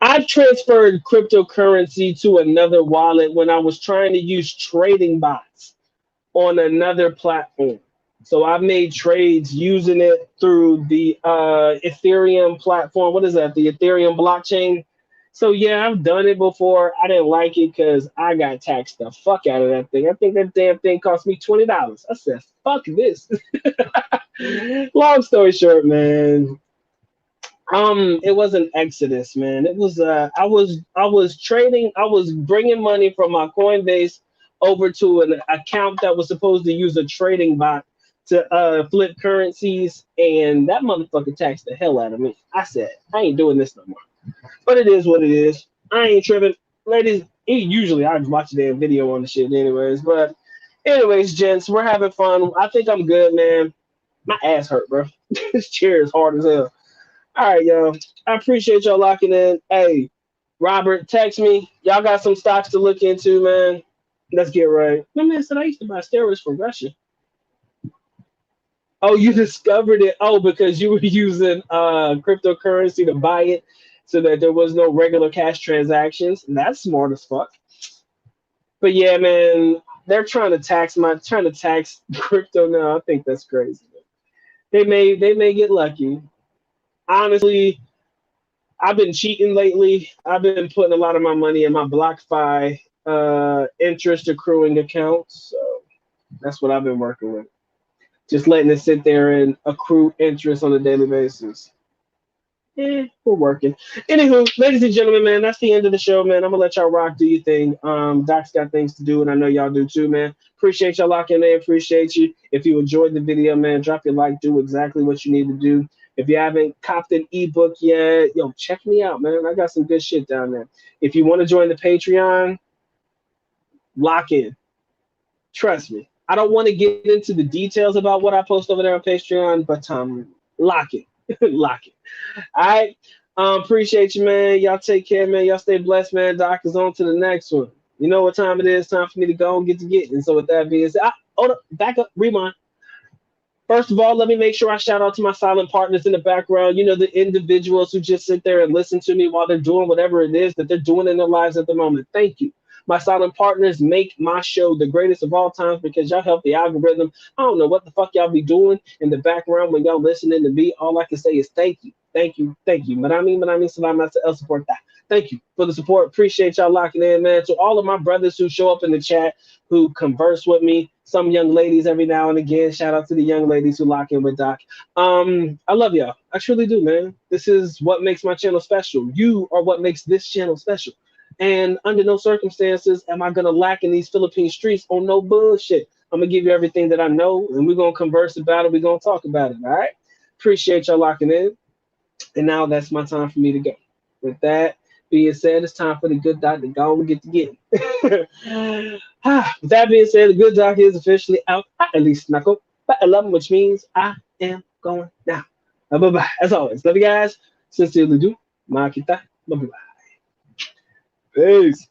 I transferred cryptocurrency to another wallet when I was trying to use trading bots on another platform. So I made trades using it through the Ethereum platform. What is that? The Ethereum blockchain. So yeah, I've done it before. I didn't like it because I got taxed the fuck out of that thing. I think that damn thing cost me $20. I said, fuck this. Long story short, man. It was an exodus, man. It was I was trading. I was bringing money from my Coinbase over to an account that was supposed to use a trading bot to flip currencies, and that motherfucker taxed the hell out of me. I said, I ain't doing this no more. But it is what it is. I ain't tripping, ladies. Usually I just watch the damn video on the shit, anyways. But anyways, gents, we're having fun. I think I'm good, man. My ass hurt, bro. This chair is hard as hell. All right, y'all. I appreciate y'all locking in. Hey, Robert, text me. Y'all got some stocks to look into, man. Let's get right. My man said I used to buy steroids from Russia. Oh, you discovered it. Oh, because you were using cryptocurrency to buy it so that there was no regular cash transactions. That's smart as fuck. But yeah, man, they're trying to tax crypto now. I think that's crazy. They may get lucky. Honestly, I've been cheating lately. I've been putting a lot of my money in my BlockFi interest accruing accounts. So that's what I've been working with. Just letting it sit there and accrue interest on a daily basis. We're working. Anywho, ladies and gentlemen, man, that's the end of the show, man. I'm gonna let y'all rock, do your thing. Doc's got things to do, and I know y'all do too, man. Appreciate y'all locking in. Appreciate you. If you enjoyed the video, man, drop your like. Do exactly what you need to do. If you haven't copped an ebook yet, yo, check me out, man. I got some good shit down there. If you want to join the Patreon, lock in. Trust me. I don't want to get into the details about what I post over there on Patreon, but lock it. Lock it. All right. Appreciate you, man. Y'all take care, man. Y'all stay blessed, man. Doc is on to the next one. You know what time it is? Time for me to go and get to getting. So with that being said, hold up, back up, rewind. First of all, let me make sure I shout out to my silent partners in the background. You know, the individuals who just sit there and listen to me while they're doing whatever it is that they're doing in their lives at the moment. Thank you. My silent partners make my show the greatest of all times because y'all help the algorithm. I don't know what the fuck y'all be doing in the background when y'all listening to me. All I can say is thank you. Thank you. Thank you. Salam el support that. Thank you for the support. Appreciate y'all locking in, man. To all of my brothers who show up in the chat, who converse with me, some young ladies every now and again. Shout out to the young ladies who lock in with Doc. I love y'all. I truly do, man. This is what makes my channel special. You are what makes this channel special. And under no circumstances am I gonna lack in these Philippine streets on no bullshit. I'm gonna give you everything that I know, and we're gonna converse about it. We're gonna talk about it. All right. Appreciate y'all locking in. And now that's my time for me to go. With that being said, it's time for the good doc to go and get to get. With that being said, the good doc is officially out. At least knuckle. But 11, which means I am going now. Bye bye. As always, love you guys. Sincerely do. Makita. Bye bye. Peace.